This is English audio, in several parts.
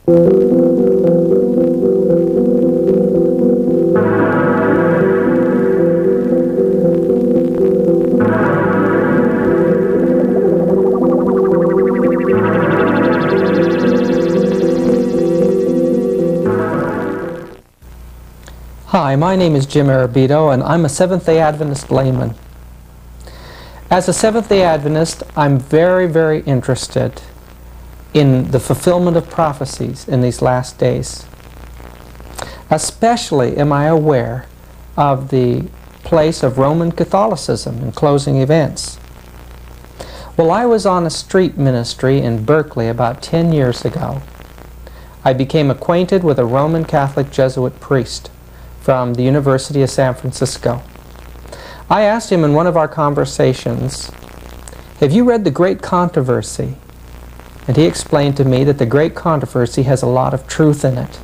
Hi, my name is Jim Arrabito, and I'm a Seventh-day Adventist layman. As a Seventh-day Adventist, I'm very, very interested in the fulfillment of prophecies in these last days. Especially am I aware of the place of Roman Catholicism in closing events. Well, I was on a street ministry in Berkeley about 10 years ago. I became acquainted with a Roman Catholic Jesuit priest from the University of San Francisco. I asked him in one of our conversations, "Have you read The Great Controversy?" And he explained to me that The Great Controversy has a lot of truth in it.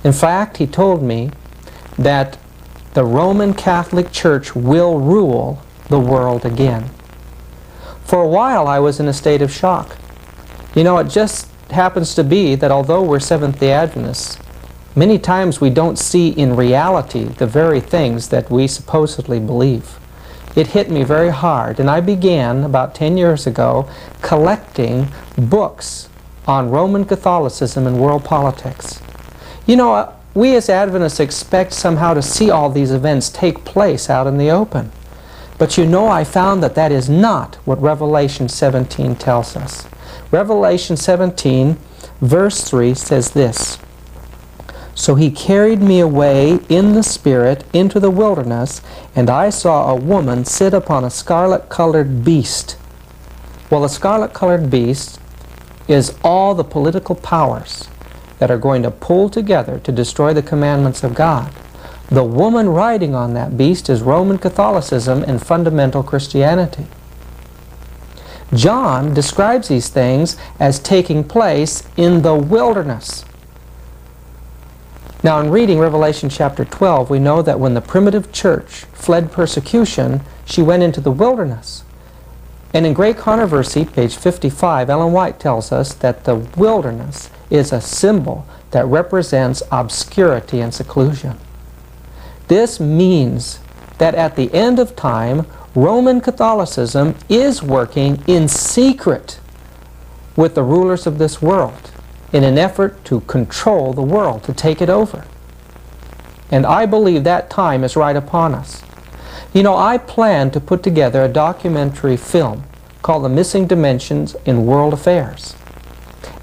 In fact, he told me that the Roman Catholic Church will rule the world again. For a while I was in a state of shock. You know, it just happens to be that although we're Seventh-day Adventists, many times we don't see in reality the very things that we supposedly believe. It hit me very hard, and I began about 10 years ago collecting books on Roman Catholicism and world politics. You know, we as Adventists expect somehow to see all these events take place out in the open. But you know, I found that that is not what Revelation 17 tells us. Revelation 17, verse 3 says this, "So he carried me away in the Spirit into the wilderness, and I saw a woman sit upon a scarlet-colored beast." Well, the scarlet-colored beast is all the political powers that are going to pull together to destroy the commandments of God. The woman riding on that beast is Roman Catholicism and fundamental Christianity. John describes these things as taking place in the wilderness. Now, in reading Revelation chapter 12, we know that when the primitive church fled persecution, she went into the wilderness. And in Great Controversy, page 55, Ellen White tells us that the wilderness is a symbol that represents obscurity and seclusion. This means that at the end of time, Roman Catholicism is working in secret with the rulers of this world in an effort to control the world, to take it over. And I believe that time is right upon us. You know, I plan to put together a documentary film called The Missing Dimensions in World Affairs.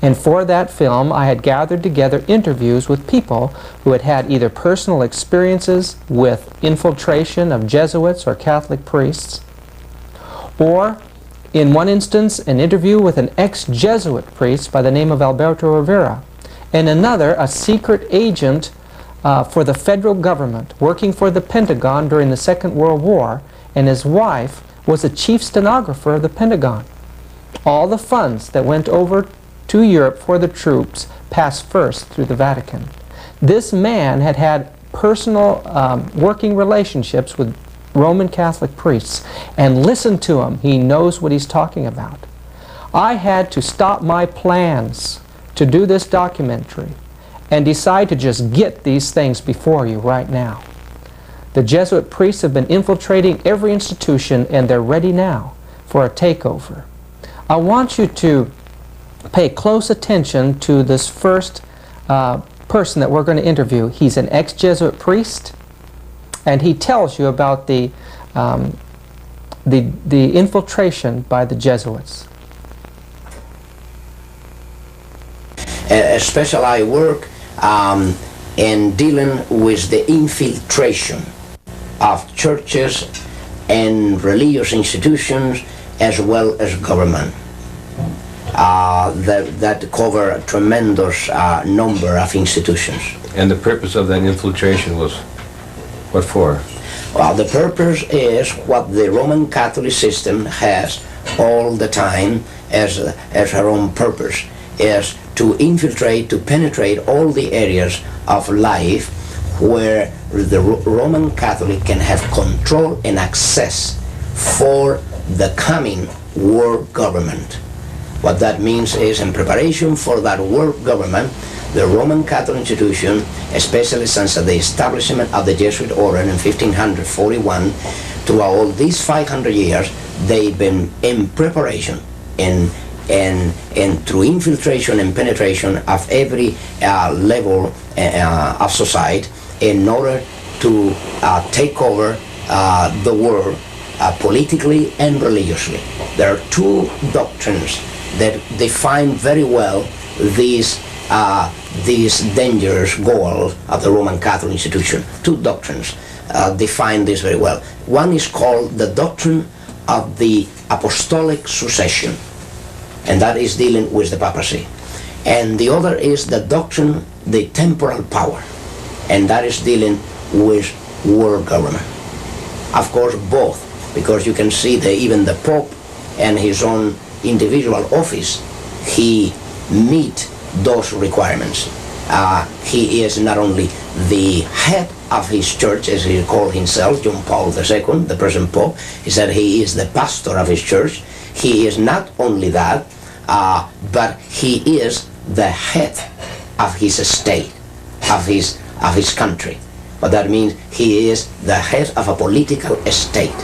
And for that film, I had gathered together interviews with people who had had either personal experiences with infiltration of Jesuits or Catholic priests, or in one instance, an interview with an ex-Jesuit priest by the name of Alberto Rivera, and another, a secret agent for the federal government, working for the Pentagon during the Second World War, and his wife was a chief stenographer of the Pentagon. All the funds that went over to Europe for the troops passed first through the Vatican. This man had had personal working relationships with Roman Catholic priests, and listen to him, he knows what he's talking about. I had to stop my plans to do this documentary and decide to just get these things before you right now. The Jesuit priests have been infiltrating every institution, and they're ready now for a takeover. I want you to pay close attention to this first person that we're going to interview. He's an ex-Jesuit priest, and he tells you about the infiltration by the Jesuits. Especially I work in dealing with the infiltration of churches and religious institutions as well as government. That cover a tremendous number of institutions. And the purpose of that infiltration was what for? Well, the purpose is what the Roman Catholic system has all the time as her own purpose, is to infiltrate, to penetrate all the areas of life where the Roman Catholic can have control and access for the coming world government. What that means is, in preparation for that world government, the Roman Catholic institution, especially since the establishment of the Jesuit order in 1541, throughout all these 500 years, they've been in preparation and through infiltration and penetration of every level of society in order to take over the world politically and religiously. There are two doctrines that define very well these dangerous goals of the Roman Catholic institution. Two doctrines define this very well. One is called the doctrine of the apostolic succession, and that is dealing with the papacy. And the other is the doctrine, the temporal power, and that is dealing with world government. Of course, both, because you can see that even the Pope and his own individual office, he meet those requirements. He is not only the head of his church, as he called himself, John Paul II, the present Pope. He said he is the pastor of his church. He is not only that, but he is the head of his state, of his country. But that means he is the head of a political state.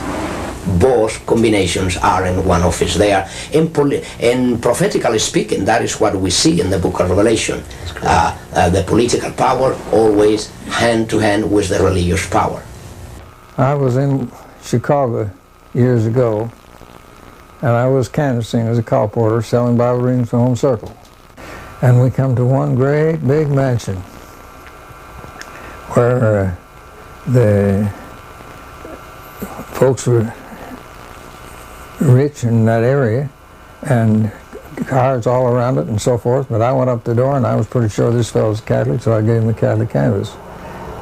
Both combinations are in one office. They are, in prophetically speaking, that is what we see in the book of Revelation. The political power always hand to hand with the religious power. I was in Chicago years ago, and I was canvassing as a colporteur, selling Bible readings for Home Circle. And we come to one great big mansion where the folks were rich in that area, and cars all around it and so forth. But I went up the door and I was pretty sure this fellow was Catholic, so I gave him the Catholic canvas.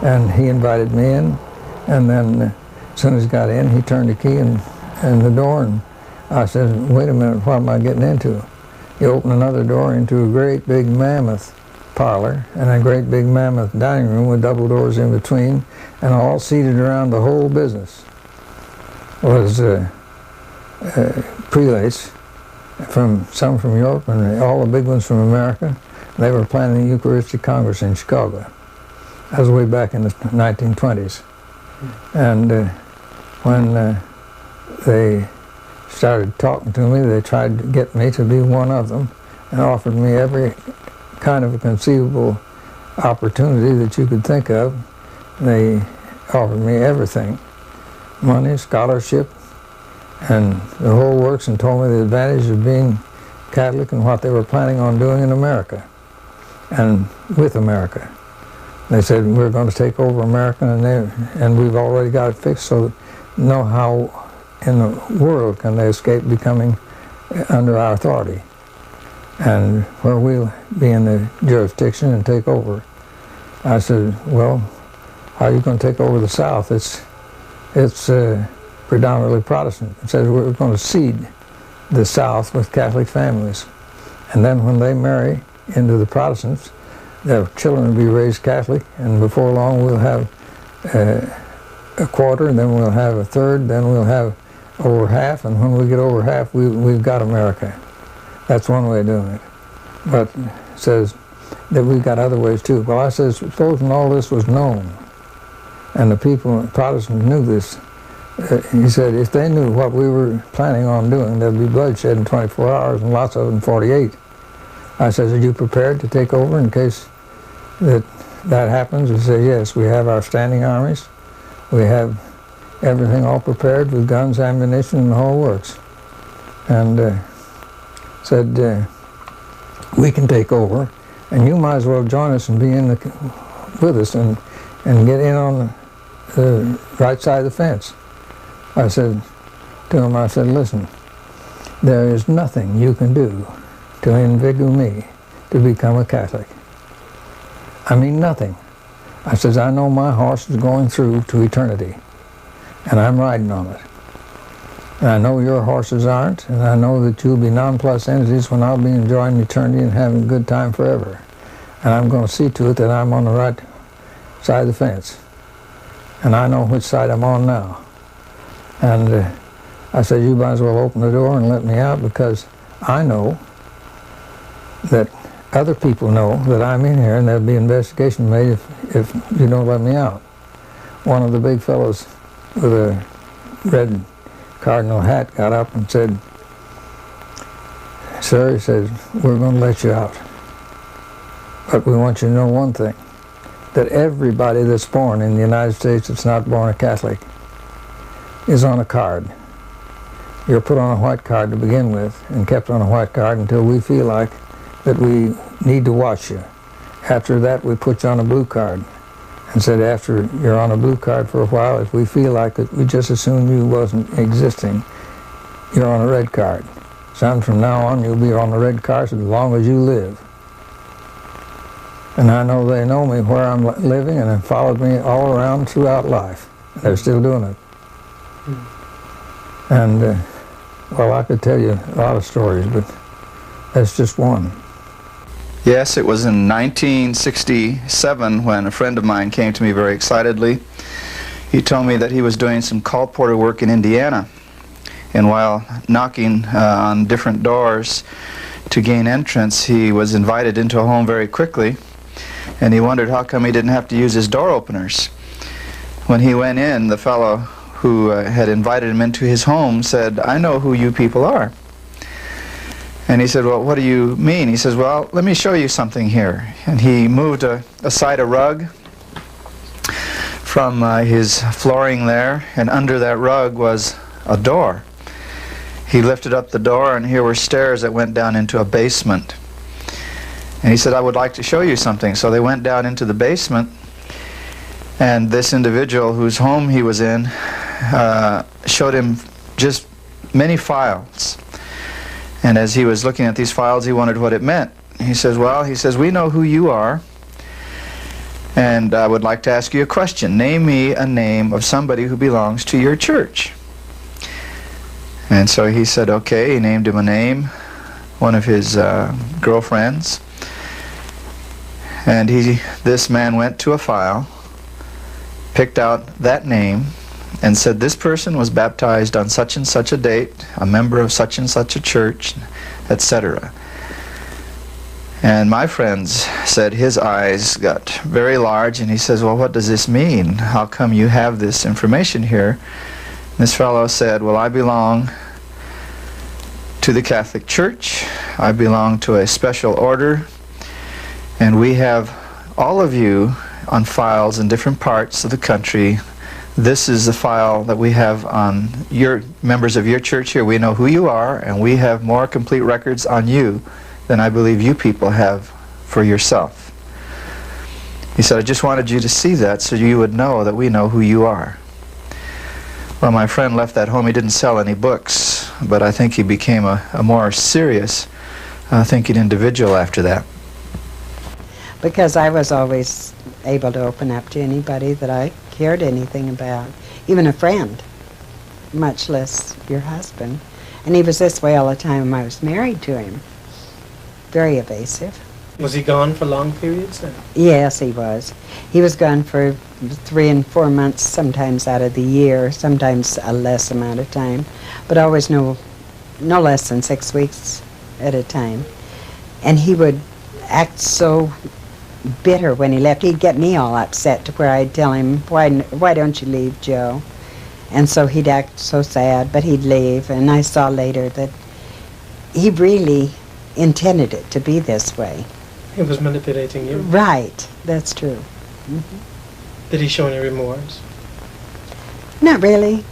And he invited me in, and then as soon as he got in, he turned the key in the door, and I said, wait a minute, what am I getting into? He opened another door into a great big mammoth parlor and a great big mammoth dining room with double doors in between, and all seated around the whole business was prelates, some from Europe and all the big ones from America. They were planning the Eucharistic Congress in Chicago. That was way back in the 1920s. And when they started talking to me, they tried to get me to be one of them and offered me every kind of a conceivable opportunity that you could think of. They offered me everything, money, scholarship, and the whole works, and told me the advantage of being Catholic and what they were planning on doing in America and with America. They said, we're going to take over America, and we've already got it fixed, so know how in the world can they escape becoming under our authority, and where we'll be in the jurisdiction and take over. I said, well, how are you going to take over the South? It's predominantly Protestant. It says we're going to seed the South with Catholic families, and then when they marry into the Protestants, their children will be raised Catholic, and before long we'll have a quarter, and then we'll have a third, then we'll have over half, and when we get over half, we've got America. That's one way of doing it. But it says that we've got other ways too. Well, I says, supposing all this was known, and the people, Protestants, knew this, he said, if they knew what we were planning on doing, there'd be bloodshed in 24 hours, and lots of it in 48. I says, are you prepared to take over in case that happens? He said, yes, we have our standing armies. We have everything all prepared with guns, ammunition, and the whole works. And said, we can take over, and you might as well join us and be with us and get in on the right side of the fence. I said to him, I said, listen, there is nothing you can do to inveigle me to become a Catholic. I mean, nothing. I says, I know my horse is going through to eternity, and I'm riding on it. And I know your horses aren't, and I know that you'll be nonplussed entities when I'll be enjoying eternity and having a good time forever. And I'm going to see to it that I'm on the right side of the fence. And I know which side I'm on now. And I said, you might as well open the door and let me out, because I know that other people know that I'm in here, and there'll be investigation made if you don't let me out. One of the big fellows with a red cardinal hat got up and said, "Sir," he says, "we're going to let you out. But we want you to know one thing, that everybody that's born in the United States that's not born a Catholic is on a card. You're put on a white card to begin with and kept on a white card until we feel like that we need to watch you. After that, we put you on a blue card." And said, after you're on a blue card for a while, if we feel like it, we just assume you wasn't existing, you're on a red card. Son, from now on, you'll be on the red card as long as you live. And I know they know me where I'm living, and have followed me all around throughout life. They're still doing it. And, well, I could tell you a lot of stories, but that's just one. Yes, it was in 1967 when a friend of mine came to me very excitedly. He told me that he was doing some colporteur work in Indiana, and while knocking on different doors to gain entrance, he was invited into a home very quickly, and he wondered how come he didn't have to use his door openers. When he went in, the fellow who had invited him into his home said, "I know who you people are." And he said, "Well, what do you mean?" He says, "Well, let me show you something here." And he moved aside a rug from his flooring there, and under that rug was a door. He lifted up the door, and here were stairs that went down into a basement. And he said, "I would like to show you something." So they went down into the basement, and this individual whose home he was in showed him just many files. And as he was looking at these files, he wondered what it meant. He says, "Well," he says, "we know who you are, and I would like to ask you a question. Name me a name of somebody who belongs to your church." And so he said, okay. He named him a name, one of his girlfriends. And this man went to a file, picked out that name, and said, "This person was baptized on such and such a date, a member of such and such a church," etc. And my friends said his eyes got very large, and he says, "Well, what does this mean? How come you have this information here?" And this fellow said, "Well, I belong to the Catholic Church. I belong to a special order, and we have all of you on files in different parts of the country. This is the file that we have on your members of your church here. We know who you are, and we have more complete records on you than I believe you people have for yourself." He said, "I just wanted you to see that so you would know that we know who you are." Well, my friend left that home. He didn't sell any books, but I think he became a more serious thinking individual after that. Because I was always able to open up to anybody that I cared anything about, even a friend, much less your husband. And he was this way all the time I was married to him. Very evasive. Was he gone for long periods then? Yes, he was. He was gone for 3 and 4 months, sometimes out of the year, sometimes a less amount of time, but always no less than 6 weeks at a time. And he would act so bitter when he left. He'd get me all upset to where I'd tell him, why don't you leave, Joe? And so he'd act so sad, but he'd leave. And I saw later that he really intended it to be this way. He was manipulating you? Right, that's true. Mm-hmm. Did he show any remorse? Not really.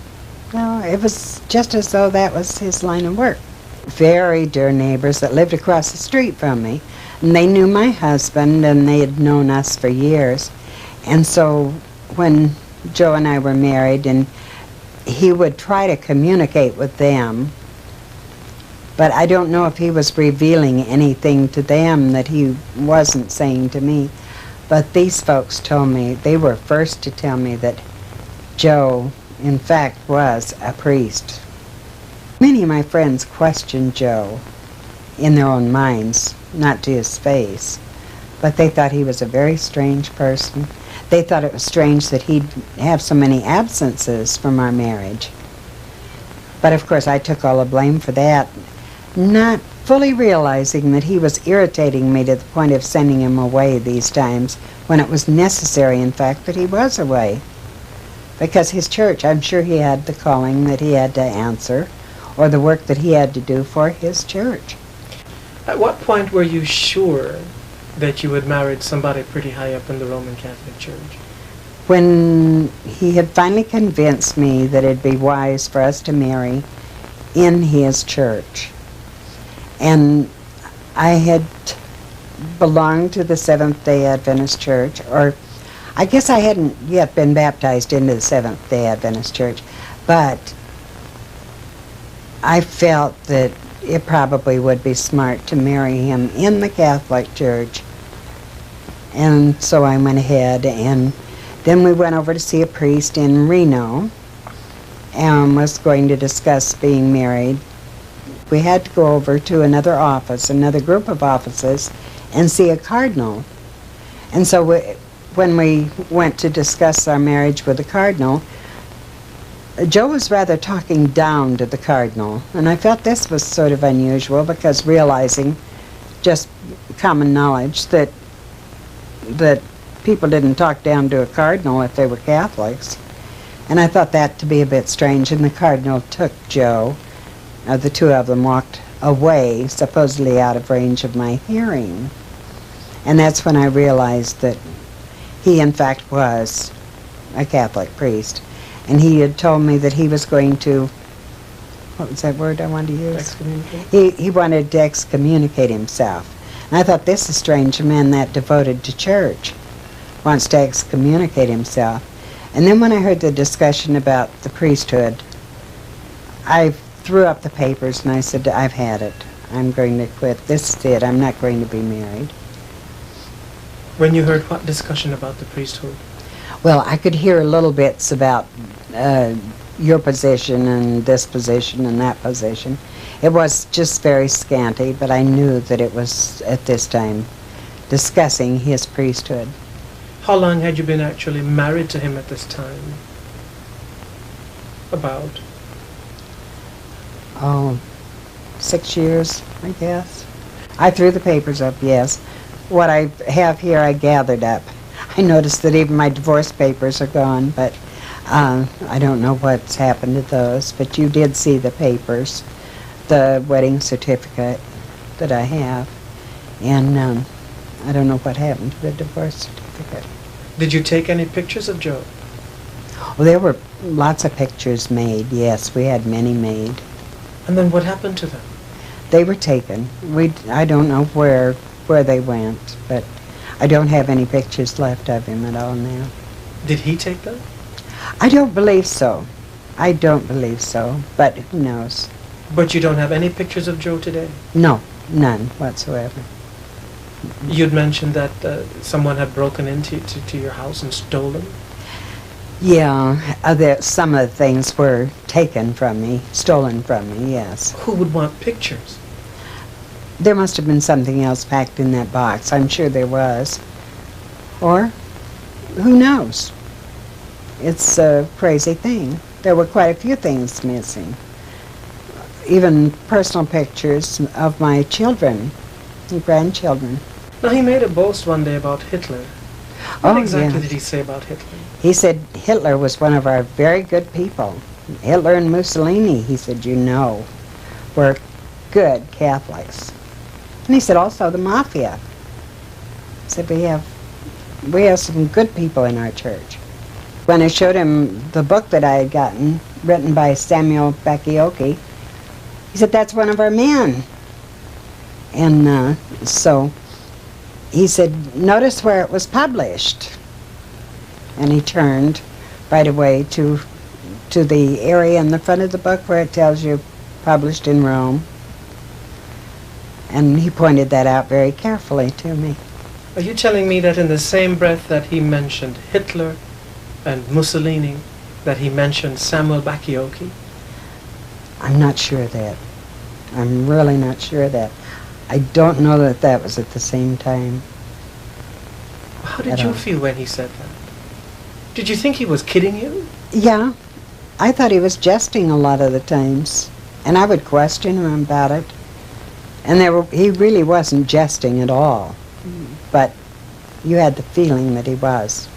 No, it was just as though that was his line of work. Very dear neighbors that lived across the street from me. And they knew my husband, and they had known us for years. And so when Joe and I were married, and he would try to communicate with them, but I don't know if he was revealing anything to them that he wasn't saying to me. But these folks told me, they were first to tell me that Joe, in fact, was a priest. Many of my friends questioned Joe in their own minds, not to his face, but they thought he was a very strange person. They thought it was strange that he'd have so many absences from our marriage. But of course I took all the blame for that. Not fully realizing that he was irritating me to the point of sending him away these times when it was necessary, in fact, that he was away. Because his church, I'm sure he had the calling that he had to answer, or the work that he had to do for his church. At what point were you sure that you had married somebody pretty high up in the Roman Catholic Church? When he had finally convinced me that it'd be wise for us to marry in his church. And I had belonged to the Seventh-day Adventist Church, or I guess I hadn't yet been baptized into the Seventh-day Adventist Church, but I felt that it probably would be smart to marry him in the Catholic Church. And so I went ahead, and then we went over to see a priest in Reno and was going to discuss being married. We had to go over to another office, another group of offices, and see a cardinal. And so when we went to discuss our marriage with the cardinal, Joe was rather talking down to the cardinal, and I felt this was sort of unusual because realizing just common knowledge that people didn't talk down to a cardinal if they were Catholics. And I thought that to be a bit strange, and the cardinal took Joe. The two of them walked away, supposedly out of range of my hearing. And that's when I realized that he, in fact, was a Catholic priest. And he had told me that he was going to, what was that word I wanted to use? Excommunicate? He wanted to excommunicate himself. And I thought, this is strange, a man that devoted to church wants to excommunicate himself. And then when I heard the discussion about the priesthood, I threw up the papers and I said, I've had it. I'm going to quit. This is it. I'm not going to be married. When you heard what discussion about the priesthood? Well, I could hear little bits about your position and this position and that position. It was just very scanty, but I knew that it was, at this time, discussing his priesthood. How long had you been actually married to him at this time? About? Oh, 6 years, I guess. I threw the papers up, yes. What I have here I gathered up. I noticed that even my divorce papers are gone, but I don't know what's happened to those. But you did see the papers, the wedding certificate that I have, and I don't know what happened to the divorce certificate. Did you take any pictures of Joe? Well, there were lots of pictures made, yes. We had many made. And then what happened to them? They were taken. I don't know where they went, but I don't have any pictures left of him at all now. Did he take them? I don't believe so. I don't believe so, but who knows? But you don't have any pictures of Joe today? No, none whatsoever. You'd mentioned that someone had broken into to your house and stolen? Yeah, some of the things were taken from me, stolen from me, yes. Who would want pictures? There must have been something else packed in that box. I'm sure there was. Or, who knows? It's a crazy thing. There were quite a few things missing. Even personal pictures of my children and grandchildren. Now, he made a boast one day about Hitler. What exactly did he say about Hitler? He said Hitler was one of our very good people. Hitler and Mussolini, he said, were good Catholics. And he said also the mafia. He said we have some good people in our church. When I showed him the book that I had gotten, written by Samuel Bakioki, he said, that's one of our men. And so he said, notice where it was published. And he turned right away to the area in the front of the book where it tells you published in Rome. And he pointed that out very carefully to me. Are you telling me that in the same breath that he mentioned Hitler and Mussolini, that he mentioned Samuel Bakioki? I'm not sure of that. I'm really not sure of that. I don't know that that was at the same time. How did you feel when he said that? Did you think he was kidding you? Yeah. I thought he was jesting a lot of the times. And I would question him about it. And he really wasn't jesting at all, but you had the feeling that he was.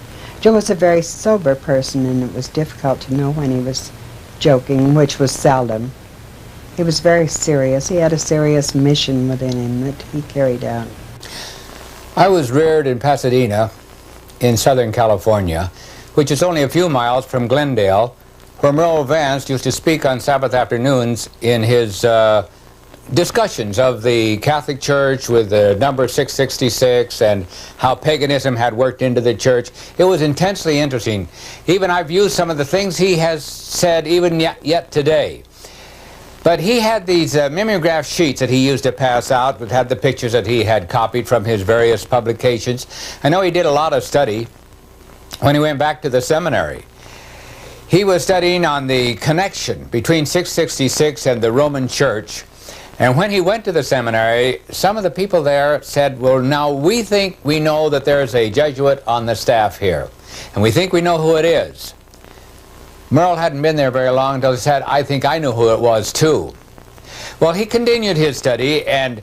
Joe was a very sober person, and it was difficult to know when he was joking, which was seldom. He was very serious. He had a serious mission within him that he carried out. I was reared in Pasadena, in Southern California, which is only a few miles from Glendale, where Merle Vance used to speak on Sabbath afternoons in his discussions of the Catholic Church with the number 666 and how paganism had worked into the church. It was intensely interesting. Even I've used some of the things he has said even yet today. But he had these mimeograph sheets that he used to pass out that had the pictures that he had copied from his various publications. I know he did a lot of study when he went back to the seminary. He was studying on the connection between 666 and the Roman Church. And when he went to the seminary, some of the people there said, well, now we think we know that there's a Jesuit on the staff here, and we think we know who it is. Merle hadn't been there very long until he said, I think I knew who it was too. Well, he continued his study, and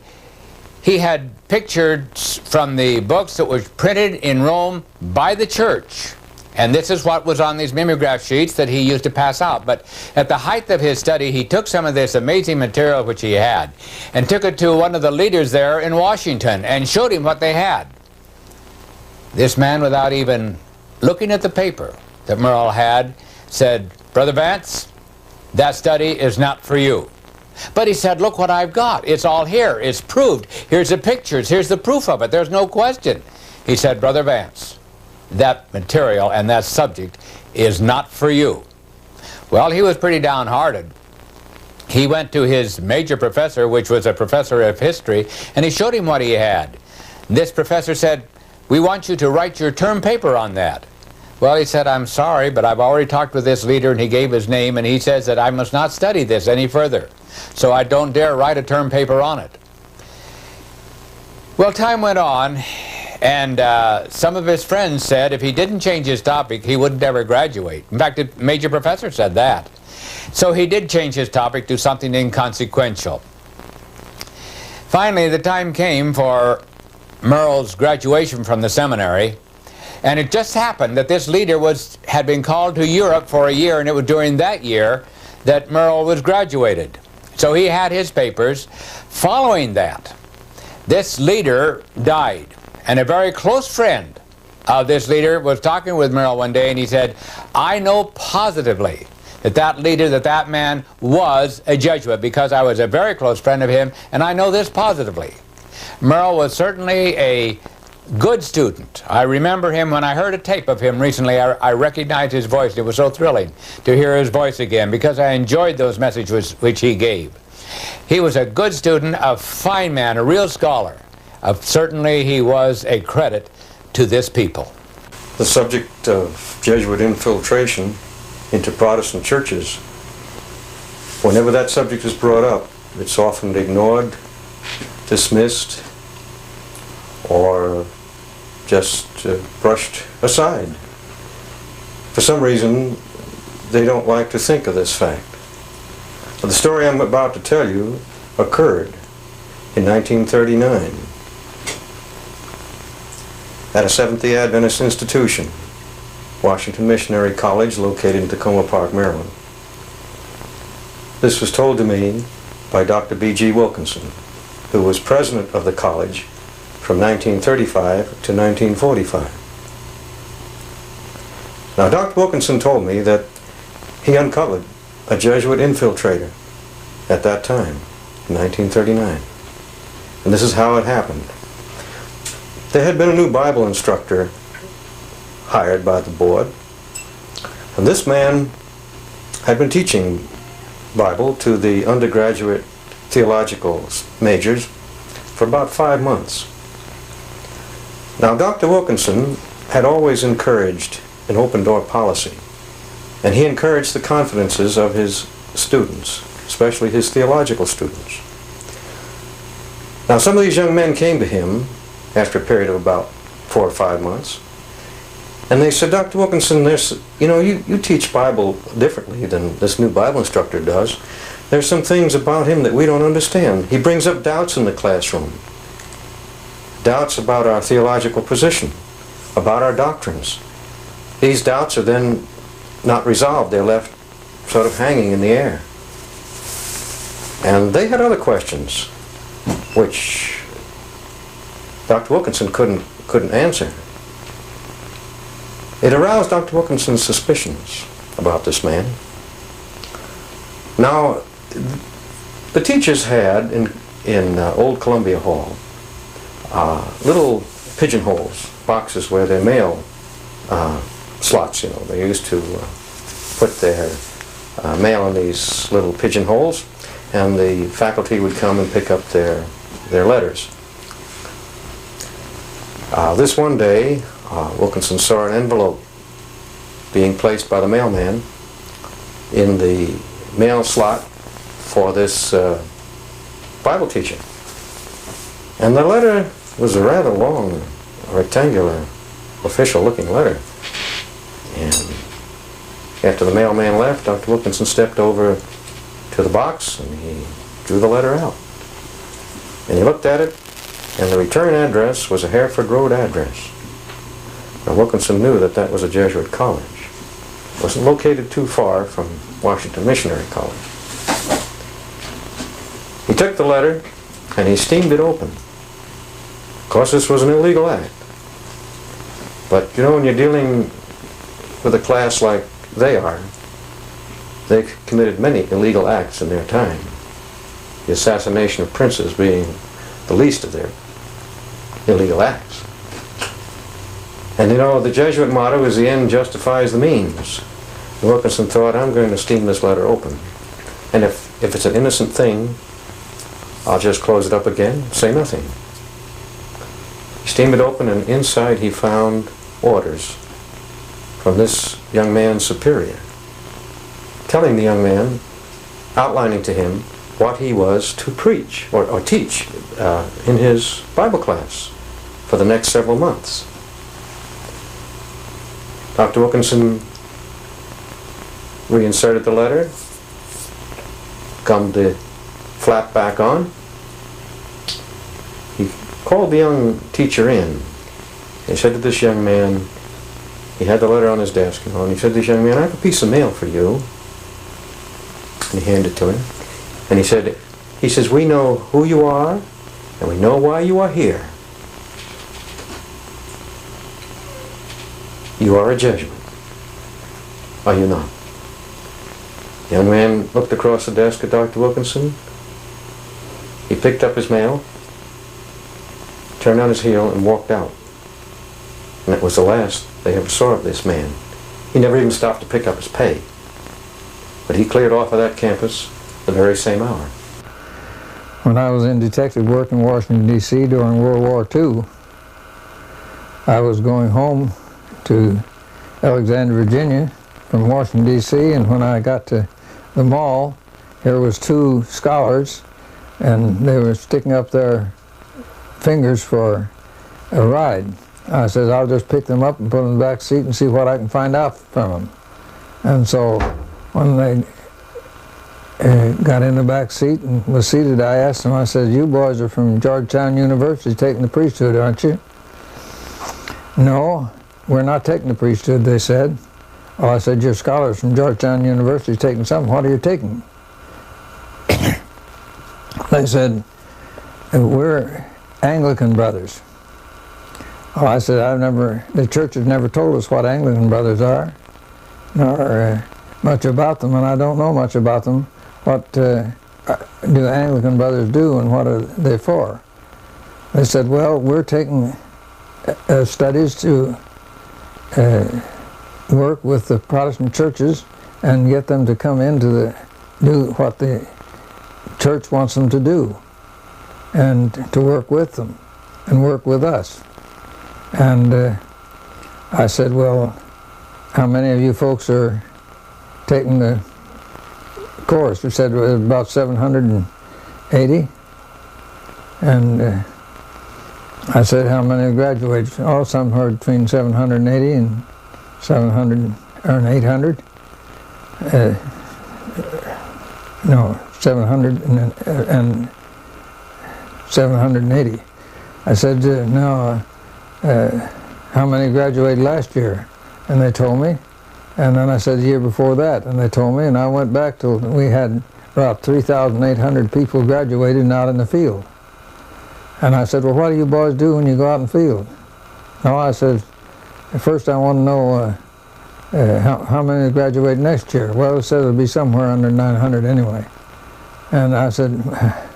he had pictures from the books that were printed in Rome by the church. And this is what was on these mimeograph sheets that he used to pass out. But at the height of his study, he took some of this amazing material which he had and took it to one of the leaders there in Washington and showed him what they had. This man, without even looking at the paper that Merle had, said, Brother Vance, that study is not for you. But he said, look what I've got. It's all here. It's proved. Here's the pictures. Here's the proof of it. There's no question. He said, Brother Vance, that material and that subject is not for you. Well, he was pretty downhearted. He went to his major professor, which was a professor of history, and he showed him what he had. This professor said, we want you to write your term paper on that. Well, he said, I'm sorry, but I've already talked with this leader, and he gave his name, and he says that I must not study this any further. So I don't dare write a term paper on it. Well, time went on, and some of his friends said if he didn't change his topic, he wouldn't ever graduate. In fact, the major professor said that. So he did change his topic to something inconsequential. Finally, the time came for Merle's graduation from the seminary, and it just happened that this leader had been called to Europe for a year, and it was during that year that Merle was graduated. So he had his papers. Following that, this leader died. And a very close friend of this leader was talking with Merle one day, and he said, I know positively that that leader, that man was a Jesuit, because I was a very close friend of him, and I know this positively. Merle was certainly a good student. I remember him when I heard a tape of him recently. I recognized his voice. It was so thrilling to hear his voice again, because I enjoyed those messages which he gave. He was a good student, a fine man, a real scholar. Certainly he was a credit to this people. The subject of Jesuit infiltration into Protestant churches, whenever that subject is brought up, it's often ignored, dismissed, or just brushed aside. For some reason, they don't like to think of this fact. But the story I'm about to tell you occurred in 1939. At a Seventh-day Adventist institution, Washington Missionary College, located in Tacoma Park, Maryland. This was told to me by Dr. B.G. Wilkinson, who was president of the college from 1935 to 1945. Now, Dr. Wilkinson told me that he uncovered a Jesuit infiltrator at that time, in 1939. And this is how it happened. There had been a new Bible instructor hired by the board, and this man had been teaching Bible to the undergraduate theological majors for about 5 months. Now, Dr. Wilkinson had always encouraged an open-door policy, and he encouraged the confidences of his students, especially his theological students. Now, some of these young men came to him after a period of about 4 or 5 months, and they said, Dr. Wilkinson, you teach Bible differently than this new Bible instructor does. There's some things about him that we don't understand. He brings up doubts in the classroom. Doubts about our theological position, about our doctrines. These doubts are then not resolved. They're left sort of hanging in the air. And they had other questions which Dr. Wilkinson couldn't answer. It aroused Dr. Wilkinson's suspicions about this man. Now, the teachers had in Old Columbia Hall little pigeonholes, boxes where their mail slots, you know, they used to put their mail in these little pigeonholes, and the faculty would come and pick up their letters. This one day, Wilkinson saw an envelope being placed by the mailman in the mail slot for this Bible teacher. And the letter was a rather long, rectangular, official-looking letter. And after the mailman left, Dr. Wilkinson stepped over to the box and he drew the letter out. And he looked at it, and the return address was a Hereford Road address. Now, Wilkinson knew that that was a Jesuit college. It wasn't located too far from Washington Missionary College. He took the letter and he steamed it open. Of course, this was an illegal act. But, you know, when you're dealing with a class like they are, they committed many illegal acts in their time. The assassination of princes being the least of their illegal acts. And you know, the Jesuit motto is the end justifies the means. Wilkinson thought, I'm going to steam this letter open. And if it's an innocent thing, I'll just close it up again, say nothing. He steamed it open, and inside he found orders from this young man's superior, telling the young man, outlining to him what he was to preach or teach in his Bible class for the next several months. Dr. Wilkinson reinserted the letter, gummed the flap back on. He called the young teacher in. He said to this young man, he had the letter on his desk, you know, and he said to this young man, I have a piece of mail for you. And he handed it to him. And he says, we know who you are, and we know why you are here. You are a Jesuit. Are you not? The young man looked across the desk at Dr. Wilkinson. He picked up his mail, turned on his heel, and walked out. And that was the last they ever saw of this man. He never even stopped to pick up his pay. But he cleared off of that campus the very same hour. When I was in detective work in Washington, D.C. during World War II, I was going home to Alexandria, Virginia from Washington, D.C., and when I got to the mall, there was two scholars, and they were sticking up their fingers for a ride. I said, I'll just pick them up and put them in the back seat and see what I can find out from them. And so when they got in the back seat and was seated, I asked them, I said, you boys are from Georgetown University taking the priesthood, aren't you? No, we're not taking the priesthood, they said. Oh, I said, you're scholars from Georgetown University taking something. What are you taking? They said, we're Anglican brothers. Oh, I said, the church has never told us what Anglican brothers are, nor much about them, and I don't know much about them. What do Anglican brothers do, and what are they for? They said, well, we're taking studies to work with the Protestant churches and get them to come in to do what the church wants them to do, and to work with them and work with us. And I said, well, how many of you folks are taking the course? They said it was about 780. And I said, how many graduates? Oh, some are between 780 and 700 or 800. No, 780. I said, now, how many graduated last year? And they told me. And then I said the year before that, and they told me, and I went back till we had about 3,800 people graduated and out in the field. And I said, well, what do you boys do when you go out in the field? No, I said, first I want to know how many graduate next year. Well, it said it'll be somewhere under 900 anyway. And I said,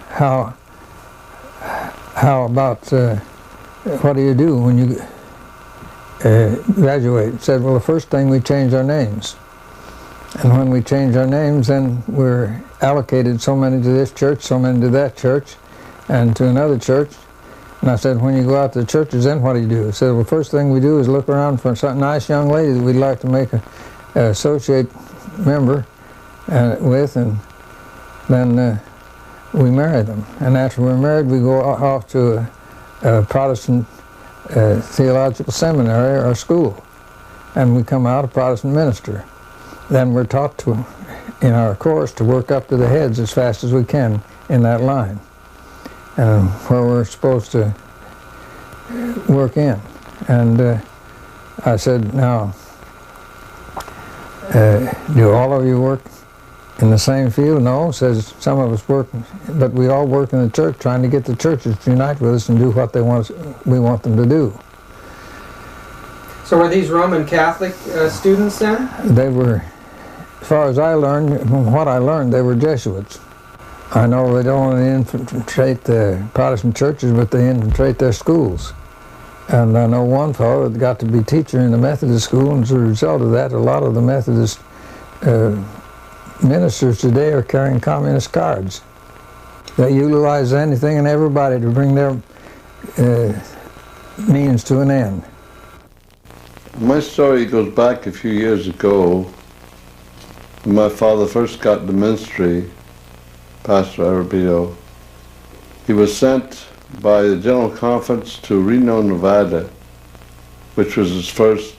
how about, what do you do when you graduate? Said, well, the first thing we change our names. And when we change our names, then we're allocated so many to this church, so many to that church, and to another church. And I said, when you go out to the churches, then what do you do? He said, well, the first thing we do is look around for some nice young lady that we'd like to make an associate member with, and then we marry them. And after we're married, we go off to a Protestant theological seminary or school, and we come out a Protestant minister. Then we're taught to, in our course, to work up to the heads as fast as we can in that line, and where we're supposed to work in. And I said, now, do all of you work in the same field? No, says some of us work, but we all work in the church trying to get the churches to unite with us and do what we want them to do. So were these Roman Catholic students then? They were, as far as I learned, from what I learned, they were Jesuits. I know they don't only infiltrate the Protestant churches, but they infiltrate their schools. And I know one fellow that got to be teacher in the Methodist school, and as a result of that, a lot of the Methodist ministers today are carrying communist cards. They utilize anything and everybody to bring their means to an end. My story goes back a few years ago. When my father first got into ministry, Pastor Arrabito. He was sent by the General Conference to Reno, Nevada, which was his first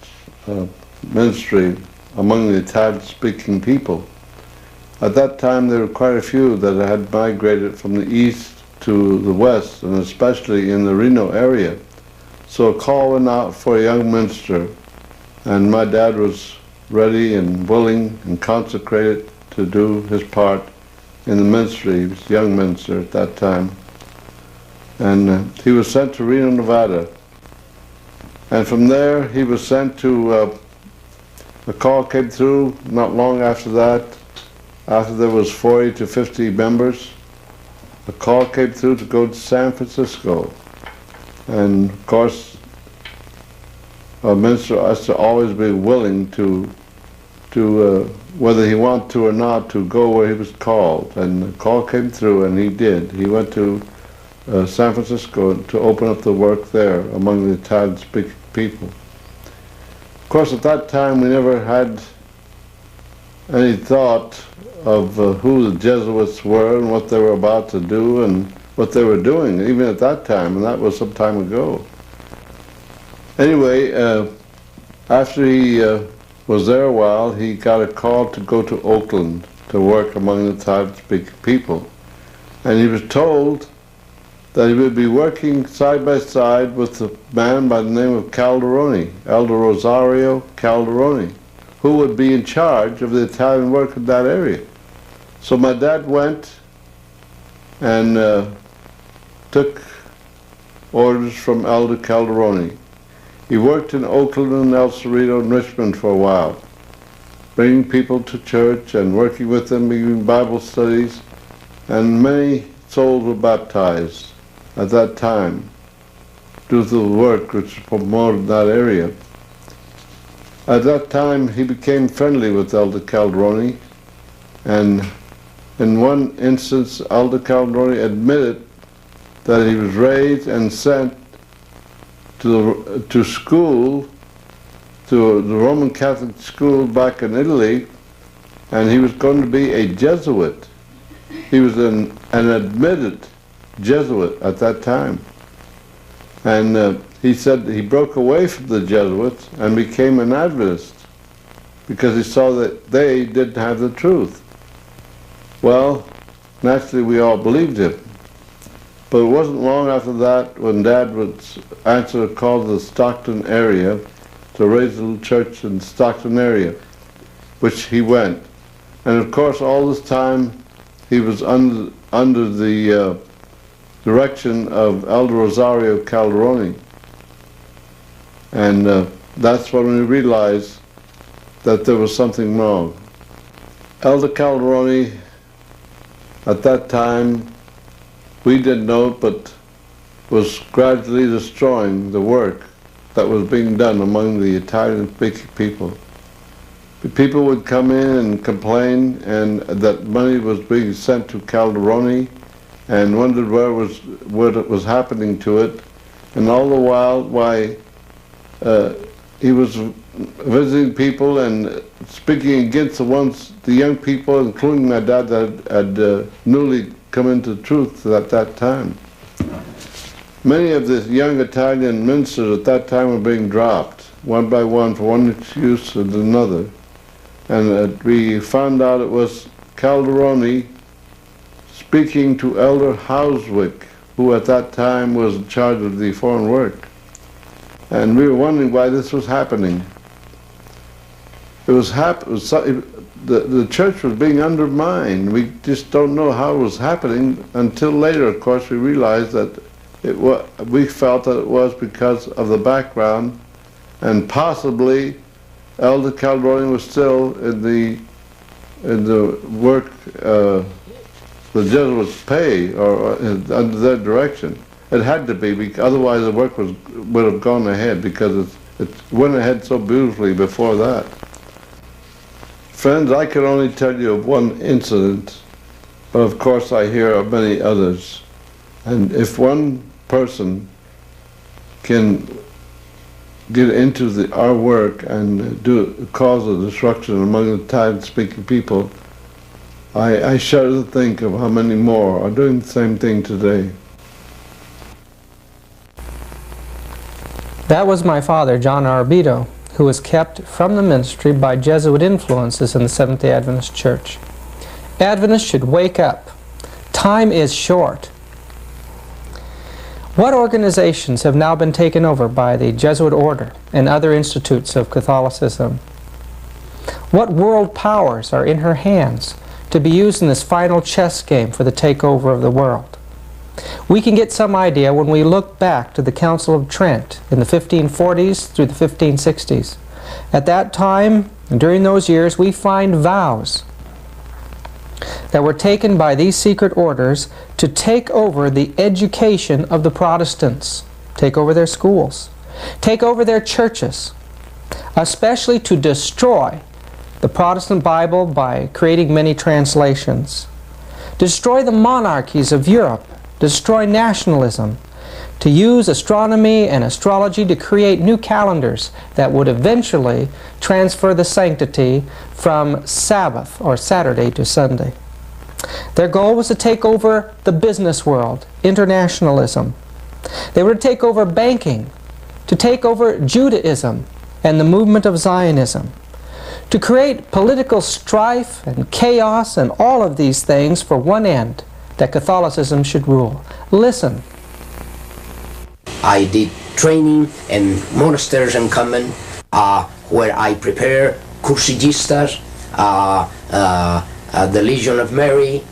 ministry among the Italian-speaking people. At that time, there were quite a few that had migrated from the east to the west, and especially in the Reno area. So a call went out for a young minister, and my dad was ready and willing and consecrated to do his part in the ministry. He was a young minister at that time. And he was sent to Reno, Nevada. And from there, he was sent to, a call came through not long after that, after there was 40 to 50 members. A call came through to go to San Francisco. And of course, a minister has to always be willing to whether he wanted to or not, to go where he was called. And the call came through, and he did. He went to San Francisco to open up the work there among the Italian-speaking people. Of course, at that time, we never had any thought of who the Jesuits were and what they were about to do and what they were doing, even at that time, and that was some time ago. Anyway, after he was there a while, he got a call to go to Oakland to work among the Italian-speaking people. And he was told that he would be working side by side with a man by the name of Calderoni, Elder Rosario Calderoni, who would be in charge of the Italian work in that area. So my dad went and took orders from Elder Calderoni. He worked in Oakland and El Cerrito and Richmond for a while, bringing people to church and working with them, giving Bible studies, and many souls were baptized at that time due to the work which was promoted in that area. At that time, he became friendly with Elder Calderoni, and in one instance, Elder Calderoni admitted that he was raised and sent to school, to the Roman Catholic school back in Italy, and he was going to be a Jesuit. He was an admitted Jesuit at that time. And he said he broke away from the Jesuits and became an Adventist because he saw that they didn't have the truth. Well, naturally we all believed him. But it wasn't long after that when Dad would answer a call to the Stockton area to raise a little church in the Stockton area, which he went. And of course all this time he was under the direction of Elder Rosario Calderoni. And that's when we realized that there was something wrong. Elder Calderoni, at that time, we didn't know it, but was gradually destroying the work that was being done among the Italian-speaking people. The people would come in and complain, and that money was being sent to Calderoni, and wondered what was happening to it, and all the while, why he was visiting people and speaking against the young people, including my dad, that had newly come into truth at that time. Many of the young Italian ministers at that time were being dropped, one by one, for one excuse and another. And we found out it was Calderoni speaking to Elder Houswick, who at that time was in charge of the foreign work. And we were wondering why this was happening. The church was being undermined. We just don't know how it was happening until later, of course, we realized that we felt that it was because of the background, and possibly Elder Calderoni was still in the work the Jesuits pay, or under their direction. It had to be, otherwise the work would have gone ahead, because it went ahead so beautifully before that. Friends, I can only tell you of one incident, but of course I hear of many others. And if one person can get into our work and cause a destruction among the Italian-speaking people, I shudder to think of how many more are doing the same thing today. That was my father, John Arrabito, who was kept from the ministry by Jesuit influences in the Seventh-day Adventist Church. Adventists should wake up. Time is short. What organizations have now been taken over by the Jesuit order and other institutes of Catholicism? What world powers are in her hands to be used in this final chess game for the takeover of the world? We can get some idea when we look back to the Council of Trent in the 1540s through the 1560s. At that time, during those years, we find vows that were taken by these secret orders to take over the education of the Protestants, take over their schools, take over their churches, especially to destroy the Protestant Bible by creating many translations, destroy the monarchies of Europe, destroy nationalism, to use astronomy and astrology to create new calendars that would eventually transfer the sanctity from Sabbath or Saturday to Sunday. Their goal was to take over the business world, internationalism. They were to take over banking, to take over Judaism and the movement of Zionism, to create political strife and chaos and all of these things for one end, that Catholicism should rule. Listen. I did training in monasteries and convent where I prepare cursigistas, the Legion of Mary,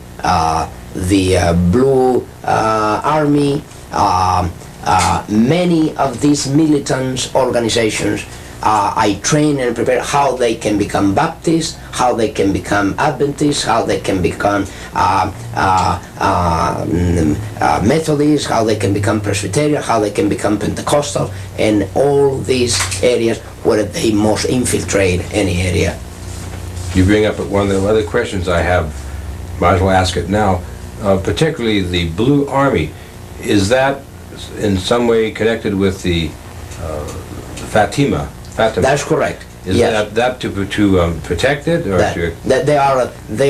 the Blue Army, many of these militant organizations. I train and prepare how they can become Baptists, how they can become Adventists, how they can become Methodists, how they can become Presbyterian, how they can become Pentecostal, and all these areas where they must infiltrate any area. You bring up one of the other questions I have, might as well ask it now, particularly the Blue Army. Is that in some way connected with the Fatima? That's correct. Is yes. that to protect it, or they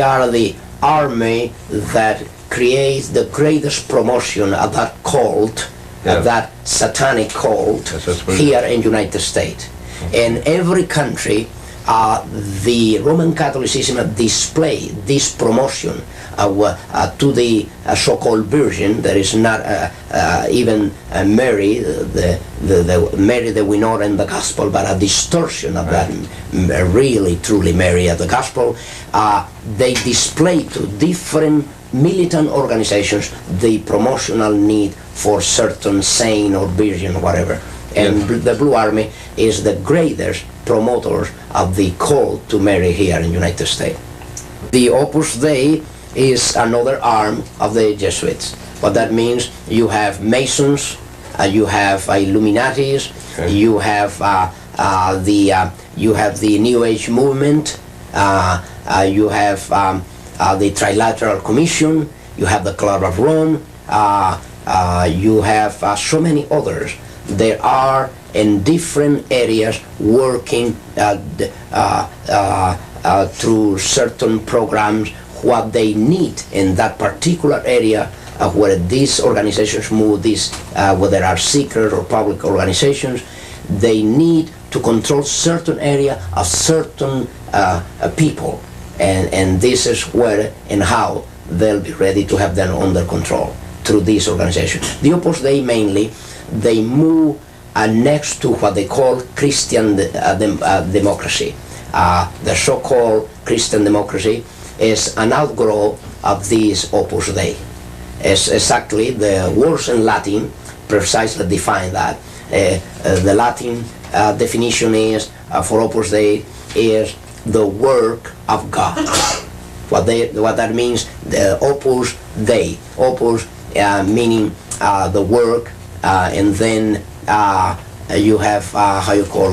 are the army that creates the greatest promotion of that cult, of that satanic cult, here in United States. In every country, the Roman Catholicism displayed this promotion to the so-called Virgin. There is not even Mary, the Mary that we know in the Gospel, but a distortion of that really, truly Mary of the Gospel. They display to different militant organizations the promotional need for certain saint or virgin or whatever. And the Blue Army is the greatest promoters of the call to Mary here in the United States. The Opus Dei is another arm of the Jesuits. What that means, you have Masons, you have Illuminatis, you have the New Age movement, you have the Trilateral Commission, you have the Club of Rome, you have so many others. There are in different areas working through certain programs what they need in that particular area where these organizations move, whether there are secret or public organizations, they need to control certain area of certain people, and this is where and how they'll be ready to have them under control through these organizations. The Opus Dei mainly, they move next to what they call Christian democracy. The so-called Christian democracy is an outgrowth of this Opus Dei. It's exactly the words in Latin precisely define that. The Latin definition is for Opus Dei is the work of God. What that means, the Opus Dei, Opus meaning the work, and then you have how you call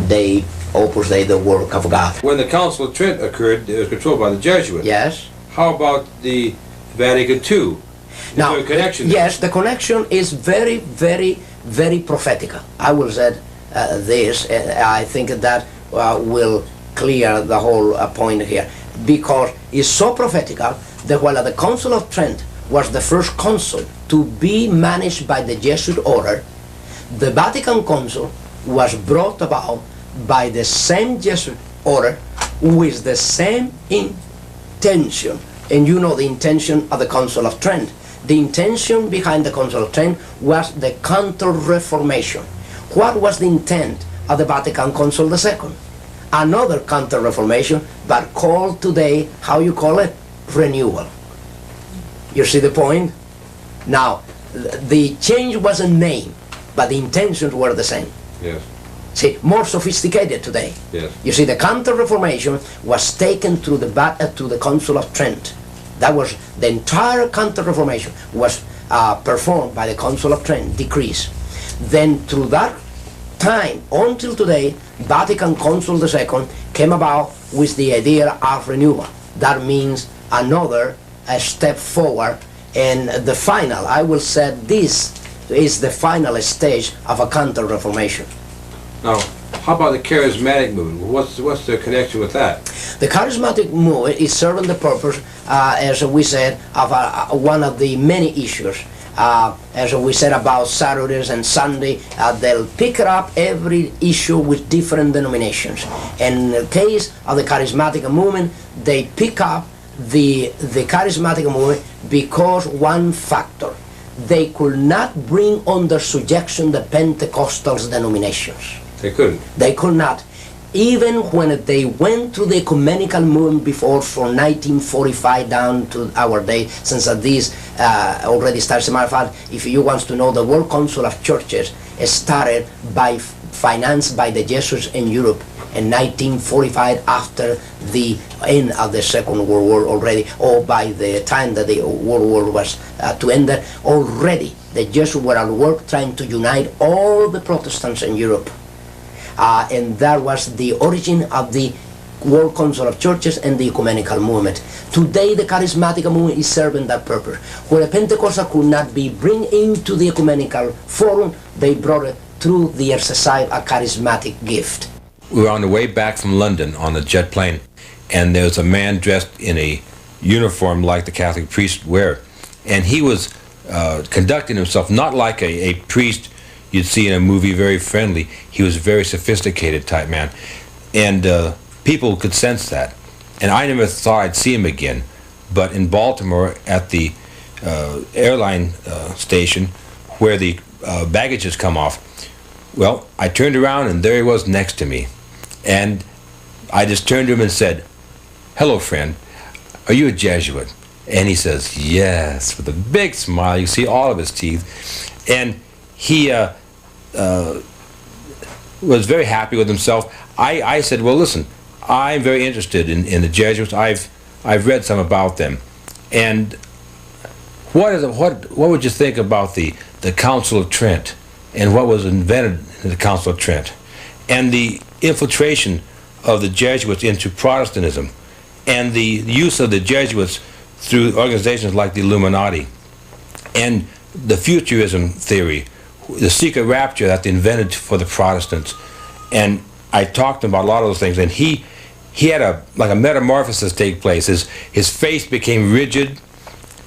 Dei, Opus Dei, the work of God. When the Council of Trent occurred, it was controlled by the Jesuits. Yes. How about the Vatican II? Now, the connection yes, the connection is very, very, very prophetical. I will say this. I think that will clear the whole point here, because it's so prophetical that while the Council of Trent was the first council to be managed by the Jesuit order, the Vatican Council was brought about by the same Jesuit order with the same intention. And you know the intention of the Council of Trent. The intention behind the Council of Trent was the Counter-Reformation. What was the intent of the Vatican Council II? Another Counter-Reformation, but called today, how you call it? Renewal. You see the point? Now, the change was a name, but the intentions were the same. Yes. See, more sophisticated today. Yes. You see, the Counter-Reformation was taken to the Council of Trent. That was the entire Counter-Reformation was performed by the Council of Trent, decrees. Then through that time until today, Vatican Council II came about with the idea of renewal. That means another step forward, and the final, I will say this is the final stage of a Counter-Reformation. Now, how about the charismatic movement? What's the connection with that? The charismatic movement is serving the purpose, as we said, of one of the many issues. As we said about Saturdays and Sunday, they'll pick up every issue with different denominations. In the case of the charismatic movement, they pick up the charismatic movement because one factor. They could not bring under subjection the Pentecostal denominations. They couldn't. They could not. Even when they went through the ecumenical movement before, from 1945 down to our day, since this already starts. As a matter of fact, if you want to know, the World Council of Churches started by financed by the Jesuits in Europe in 1945, after the end of the Second World War already, or by the time that the World War was to end, already the Jesuits were at work trying to unite all the Protestants in Europe. And that was the origin of the World Council of Churches and the ecumenical movement. Today the charismatic movement is serving that purpose. Where the Pentecostal could not be bring into the ecumenical forum, they brought it through the exercise of charismatic gift. We were on the way back from London on a jet plane, and there was a man dressed in a uniform like the Catholic priests wear, and he was conducting himself not like a priest you'd see in a movie, very friendly. He was a very sophisticated type man. And people could sense that. And I never thought I'd see him again. But in Baltimore, at the airline station, where the baggage has come off, well, I turned around and there he was next to me. And I just turned to him and said, "Hello, friend. Are you a Jesuit?" And he says, "Yes," with a big smile. You see all of his teeth. And he was very happy with himself. I said, "Well, listen, I'm very interested in the Jesuits. I've read some about them. And what would you think about the Council of Trent and what was invented in the Council of Trent and the infiltration of the Jesuits into Protestantism and the use of the Jesuits through organizations like the Illuminati and the futurism theory, the secret rapture that they invented for the Protestants?" And I talked to him about a lot of those things, and he had like a metamorphosis take place. His face became rigid,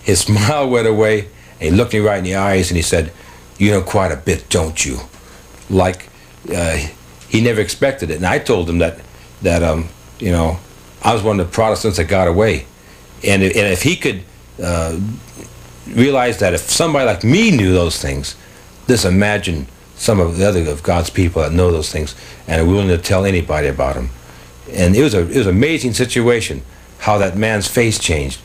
his smile went away, and he looked me right in the eyes and he said, "You know quite a bit, don't you?" Like he never expected it. And I told him that you know, I was one of the Protestants that got away, and if he could realize that if somebody like me knew those things, just imagine some of the other of God's people that know those things and are willing to tell anybody about them. And it was an amazing situation how that man's face changed,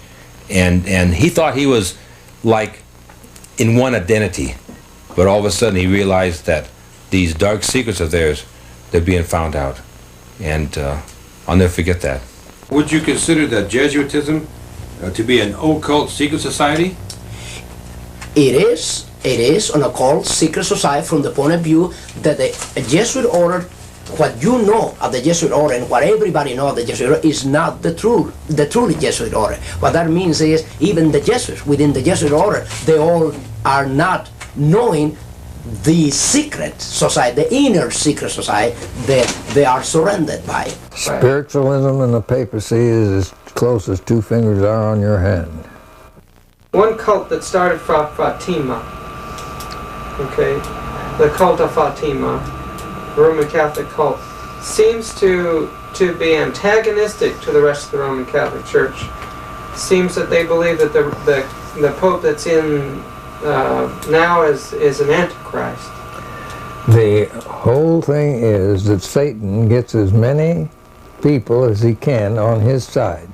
and he thought he was like in one identity, but all of a sudden he realized that these dark secrets of theirs, they're being found out, and I'll never forget that. Would you consider that Jesuitism to be an occult secret society? It is an occult secret society from the point of view that the Jesuit order, what you know of the Jesuit order and what everybody knows of the Jesuit order is not the truly Jesuit order. What that means is even the Jesuits within the Jesuit order, they all are not knowing the secret society, the inner secret society that they are surrounded by. Spiritualism and the papacy is as close as two fingers are on your hand. One cult that started from Fatima, okay, the cult of Fatima, the Roman Catholic cult, seems to be antagonistic to the rest of the Roman Catholic Church. Seems that they believe that the Pope that's in now is an antichrist. The whole thing is that Satan gets as many people as he can on his side.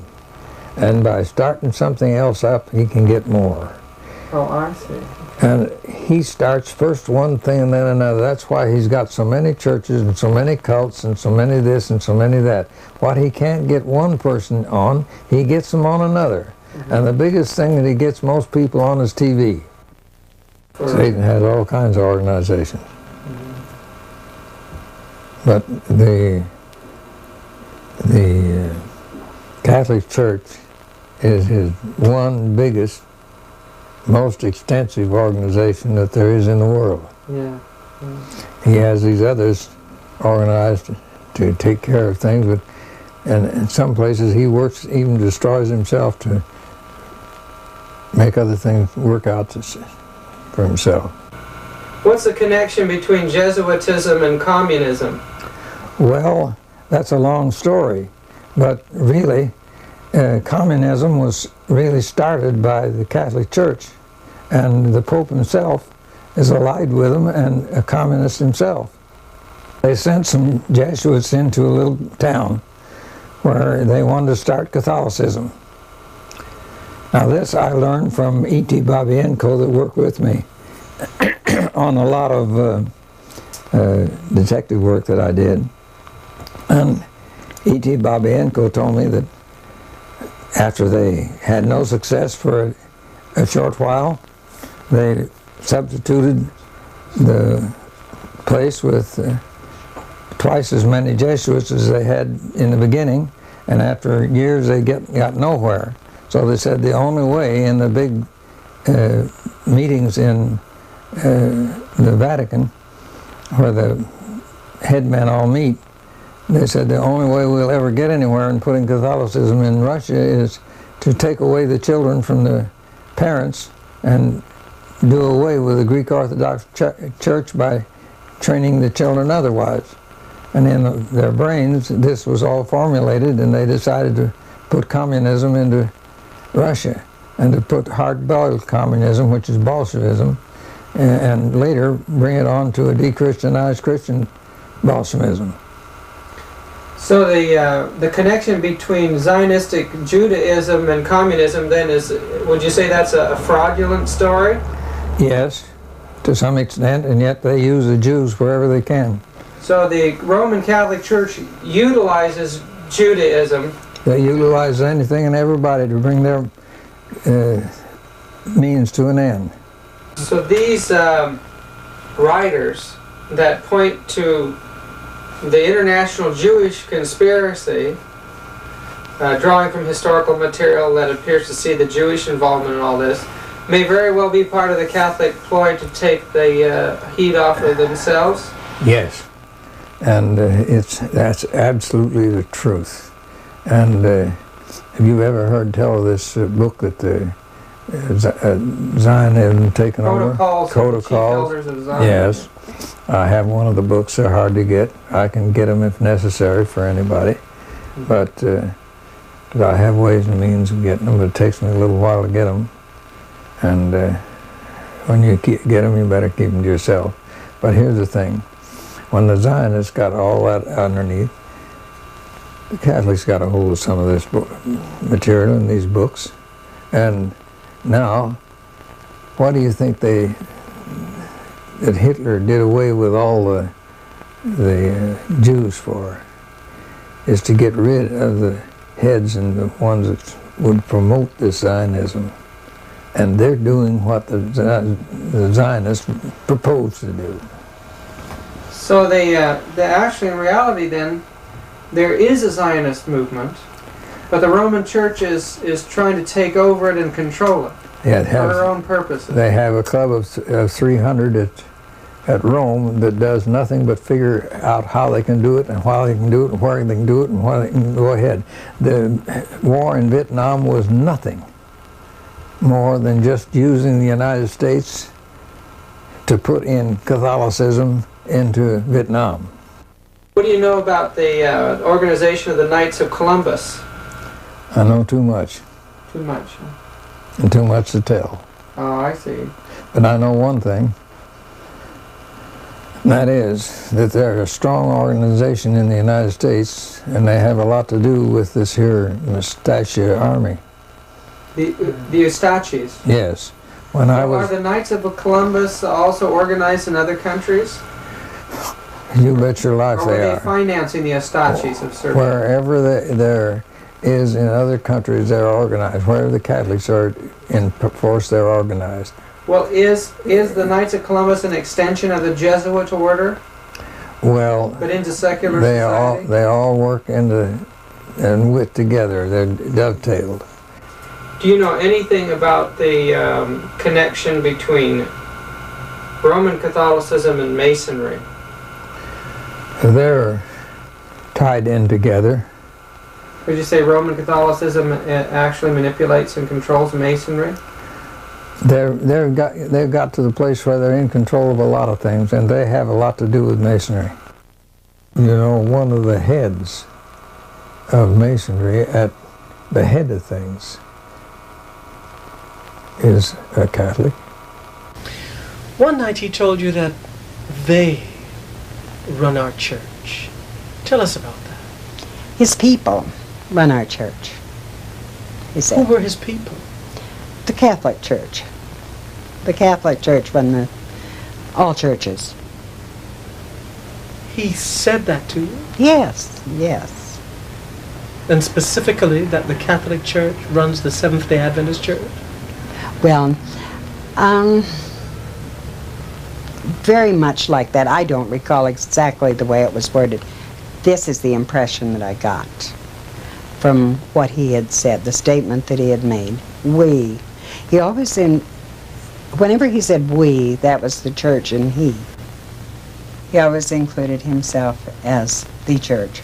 And by starting something else up, he can get more. Oh, I see. And he starts first one thing and then another. That's why he's got so many churches and so many cults and so many this and so many that. What he can't get one person on, he gets them on another. Mm-hmm. And the biggest thing that he gets most people on is TV. Satan has all kinds of organizations. Mm-hmm. But the Catholic Church is his one biggest, most extensive organization that there is in the world. Yeah. He has these others organized to take care of things, but and in some places he works, even destroys himself to make other things work out for himself. What's the connection between Jesuitism and communism? Well, that's a long story, but really communism was really started by the Catholic Church, and the Pope himself is allied with them and a communist himself. They sent some Jesuits into a little town where they wanted to start Catholicism. Now this I learned from E.T. Babienko that worked with me on a lot of detective work that I did. And E.T. Babienko told me that after they had no success for a short while, they substituted the place with twice as many Jesuits as they had in the beginning, and after years they got nowhere. So they said the only way in the big meetings in the Vatican, where the headmen all meet, they said the only way we'll ever get anywhere in putting Catholicism in Russia is to take away the children from the parents and do away with the Greek Orthodox Church by training the children otherwise. And in their brains, this was all formulated, and they decided to put communism into Russia, and to put hard-boiled communism, which is Bolshevism, and later bring it on to a de-Christianized Christian Bolshevism. So the connection between Zionistic Judaism and communism then is, would you say that's a fraudulent story? Yes, to some extent, and yet they use the Jews wherever they can. So the Roman Catholic Church utilizes Judaism. They utilize anything and everybody to bring their means to an end. So these writers that point to the international Jewish conspiracy, drawing from historical material that appears to see the Jewish involvement in all this, may very well be part of the Catholic ploy to take the heat off of themselves? Yes, and that's absolutely the truth. And have you ever heard tell of this book that the Zionism taken over? Protocols. Elders of Zion. Yes, I have one of the books. They're hard to get. I can get them if necessary for anybody, but I have ways and means of getting them. But it takes me a little while to get them, and when you get them, you better keep them to yourself. But here's the thing: when the Zionists got all that underneath, the Catholics got a hold of some of this material in these books, and now, what do you think that Hitler did away with all the Jews for? Is to get rid of the heads and the ones that would promote this Zionism, and they're doing what the Zionists proposed to do. So they actually, in reality, then, there is a Zionist movement, but the Roman Church is trying to take over it and control it for their own purposes. They have a club of 300 at Rome that does nothing but figure out how they can do it and why they can do it and where they can do it and why they can go ahead. The war in Vietnam was nothing more than just using the United States to put in Catholicism into Vietnam. What do you know about the organization of the Knights of Columbus? I know too much. Too much, huh? And too much to tell. Oh, I see. But I know one thing, and that is that they're a strong organization in the United States, and they have a lot to do with this here Mustachia Army. The Ustachis? Yes. Are the Knights of Columbus also organized in other countries? You bet your life they are. Or are they financing the Ustachis of certain? Wherever there is in other countries, they're organized. Wherever the Catholics are in force, they're organized. Well, is the Knights of Columbus an extension of the Jesuit order? Well, but into secular society? They all work and with together. They're dovetailed. Do you know anything about the connection between Roman Catholicism and Masonry? They're tied in together. Would you say Roman Catholicism actually manipulates and controls Masonry? They've got to the place where they're in control of a lot of things, and they have a lot to do with Masonry. You know, one of the heads of Masonry, at the head of things, is a Catholic. One night he told you that they run our church. Tell us about that. His people run our church, he said. Who were his people? The Catholic Church. The Catholic Church run all churches. He said that to you? Yes, yes. And specifically that the Catholic Church runs the Seventh-day Adventist Church? Well, very much like that. I don't recall exactly the way it was worded. This is the impression that I got from what he had said, the statement that he had made. We. He always whenever he said we, that was the church and he. He always included himself as the church.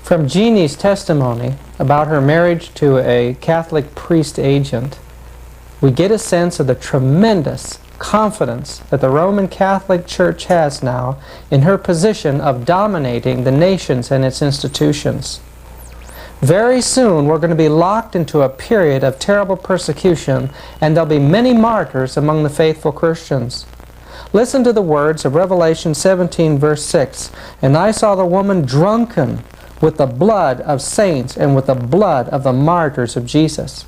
From Jeannie's testimony about her marriage to a Catholic priest agent, we get a sense of the tremendous confidence that the Roman Catholic Church has now in her position of dominating the nations and its institutions. Very soon we're going to be locked into a period of terrible persecution, and there'll be many martyrs among the faithful Christians. Listen to the words of Revelation 17 verse 6. "And I saw the woman drunken with the blood of saints and with the blood of the martyrs of Jesus."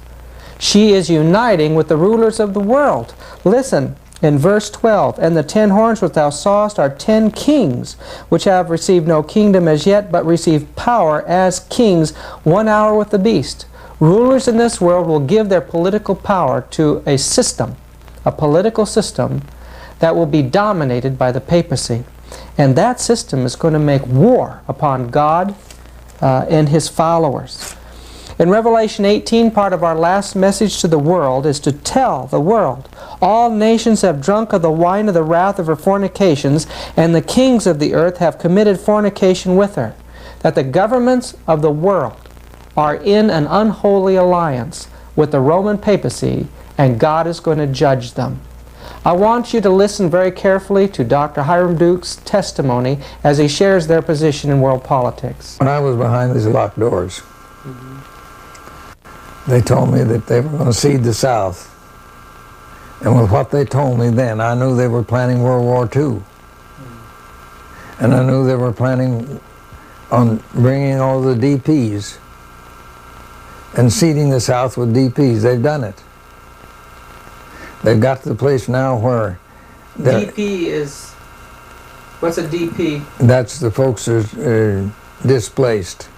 She is uniting with the rulers of the world. Listen, in verse 12, "And the 10 horns which thou sawest are 10 kings, which have received no kingdom as yet, but receive power as kings 1 hour with the beast." Rulers in this world will give their political power to a system, a political system that will be dominated by the papacy. And that system is going to make war upon God and His followers. In Revelation 18, part of our last message to the world is to tell the world, "All nations have drunk of the wine of the wrath of her fornications, and the kings of the earth have committed fornication with her." That the governments of the world are in an unholy alliance with the Roman papacy, and God is going to judge them. I want you to listen very carefully to Dr. Hiram Duke's testimony as he shares their position in world politics. When I was behind these locked doors, they told me that they were going to cede the South. And with what they told me then, I knew they were planning World War II. And I knew they were planning on bringing all the DPs and ceding the South with DPs. They've done it. They've got to the place now where... DP is... What's a DP? That's the folks that are displaced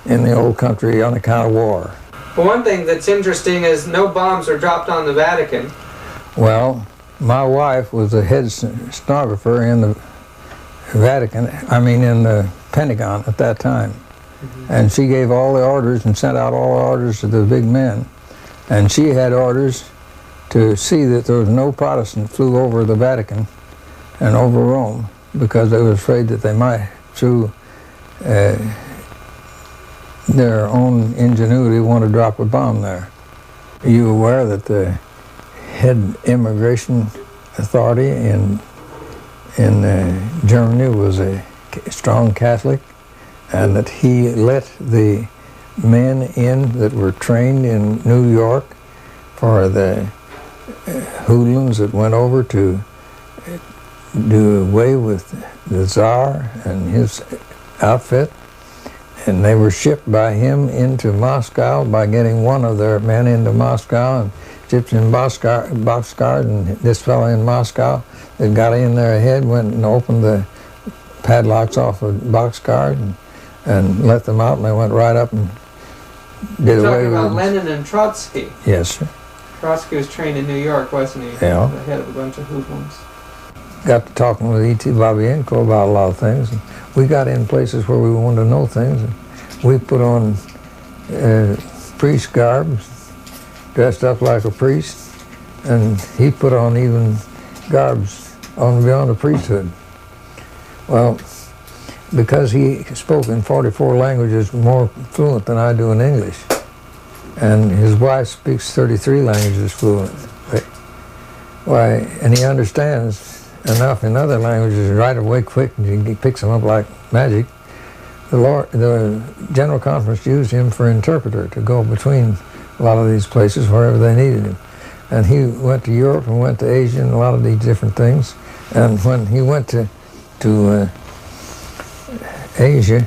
in the old country on account of war. Well, one thing that's interesting is no bombs are dropped on the Vatican. Well, my wife was the head stenographer in the Vatican, in the Pentagon at that time. And she gave all the orders and sent out all the orders to the big men. And she had orders to see that there was no Protestant flew over the Vatican and over Rome, because they were afraid that they might, through their own ingenuity, want to drop a bomb there. Are you aware that the head immigration authority in Germany was a strong Catholic, and that he let the men in that were trained in New York for the hoodlums that went over to do away with the Tsar and his outfit, and they were shipped by him into Moscow by getting one of their men into Moscow and shipped in boxcars, and this fellow in Moscow that got in there ahead went and opened the padlocks off of boxcars and let them out, and they went right up and did away with it. You're talking about Lenin and Trotsky. Yes, sir. Trotsky was trained in New York, wasn't he? Yeah. The head of a bunch of hoodlums. Got to talking with E.T. Babienko about a lot of things. And we got in places where we wanted to know things. And we put on priest garb, dressed up like a priest, and he put on even garbs on beyond the priesthood. Well, because he spoke in 44 languages more fluent than I do in English, and his wife speaks 33 languages fluent. Why, and he understands enough in other languages right away quick, and he picks them up like magic. The General Conference used him for interpreter to go between a lot of these places wherever they needed him. And he went to Europe and went to Asia and a lot of these different things. And when he went to Asia,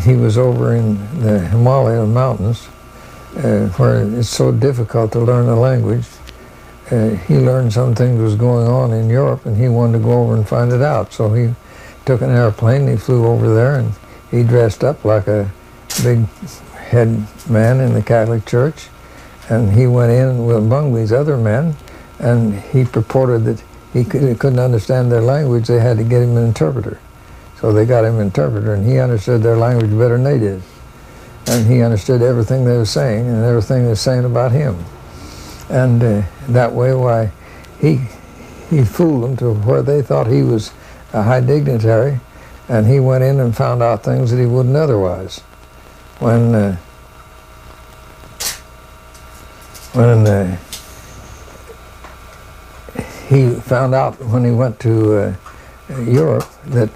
he was over in the Himalaya mountains, where it's so difficult to learn the language. He learned some things was going on in Europe, and he wanted to go over and find it out. So he took an airplane, he flew over there, and he dressed up like a big head man in the Catholic Church, and he went in with among these other men, and he purported that he couldn't understand their language. They had to get him an interpreter. So they got him an interpreter, and he understood their language better than they did. And he understood everything they were saying and everything they were saying about him. And that way, why, he fooled them to where they thought he was a high dignitary, and he went in and found out things that he wouldn't otherwise. When he found out when he went to Europe that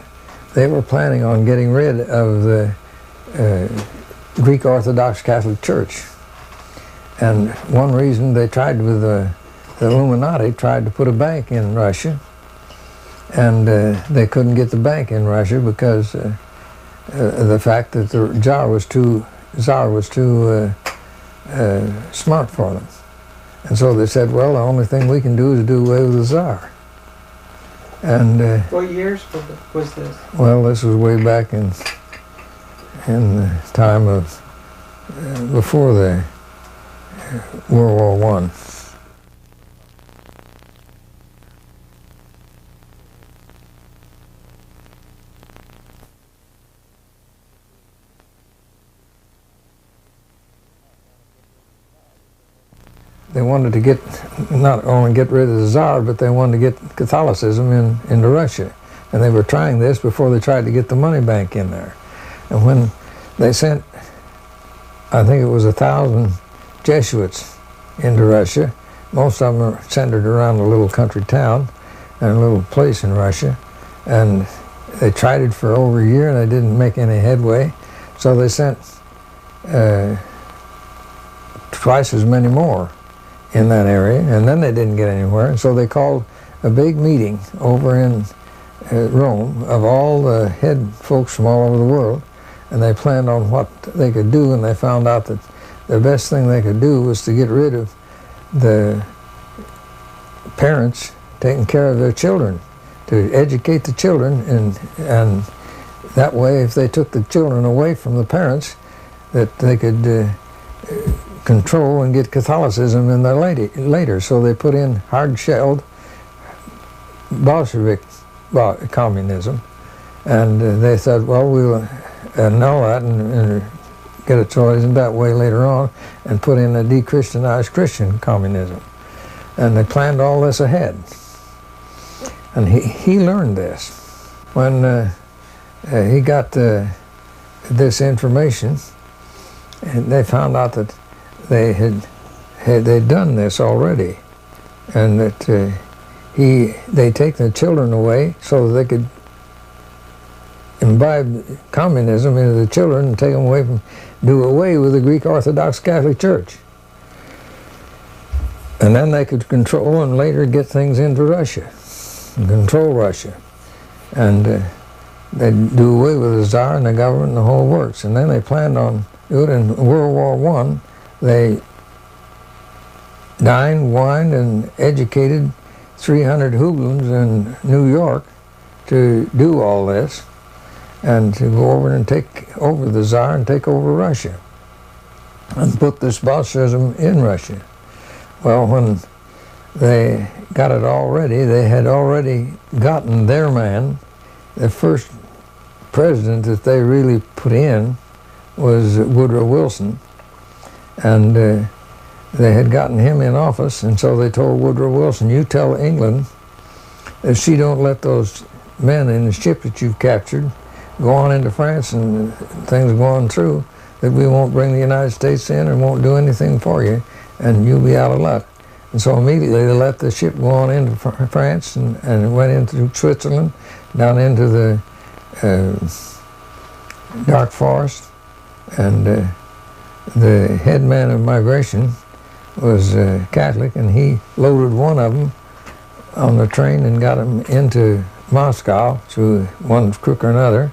they were planning on getting rid of the Greek Orthodox Catholic Church. And one reason they tried with the Illuminati tried to put a bank in Russia, and they couldn't get the bank in Russia because the fact that the Tsar was too smart for them. And so they said, well, the only thing we can do is do away with the Tsar. And what years was this? well, this was way back in the time of before the World War I. They wanted to not only get rid of the Tsar, but they wanted to get Catholicism into Russia. And they were trying this before they tried to get the money bank in there. And when they sent, I think it was 1,000 Jesuits into Russia, most of them are centered around a little country town and a little place in Russia. And they tried it for over a year and they didn't make any headway. So they sent twice as many more in that area, and then they didn't get anywhere, and so they called a big meeting over in Rome of all the head folks from all over the world, and they planned on what they could do, and they found out that the best thing they could do was to get rid of the parents taking care of their children, to educate the children, and that way, if they took the children away from the parents, that they could control and get Catholicism in there later. So they put in hard-shelled Bolshevik communism, and they thought, well, we'll annul that and get a choice in that way later on, and put in a de-Christianized Christian communism. And they planned all this ahead. And he learned this. When he got this information, and they found out that they'd done this already, and that they take the children away so that they could imbibe communism into the children and take them away do away with the Greek Orthodox Catholic Church. And then they could control and later get things into Russia, and control Russia. And they'd do away with the Tsar and the government and the whole works. And then they planned on doing it in World War I. They dined, wined, and educated 300 hoodlums in New York to do all this, and to go over and take over the Tsar and take over Russia, and put this Bolshevism in Russia. Well, when they got it all ready, they had already gotten their man. The first president that they really put in was Woodrow Wilson, and they had gotten him in office, and so they told Woodrow Wilson, you tell England if she don't let those men in the ship that you've captured go on into France and things go on through, that we won't bring the United States in and won't do anything for you, and you'll be out of luck. And so immediately they let the ship go on into France and went into Switzerland, down into the dark forest, and the head man of migration was Catholic, and he loaded one of them on the train and got him into Moscow through one crook or another.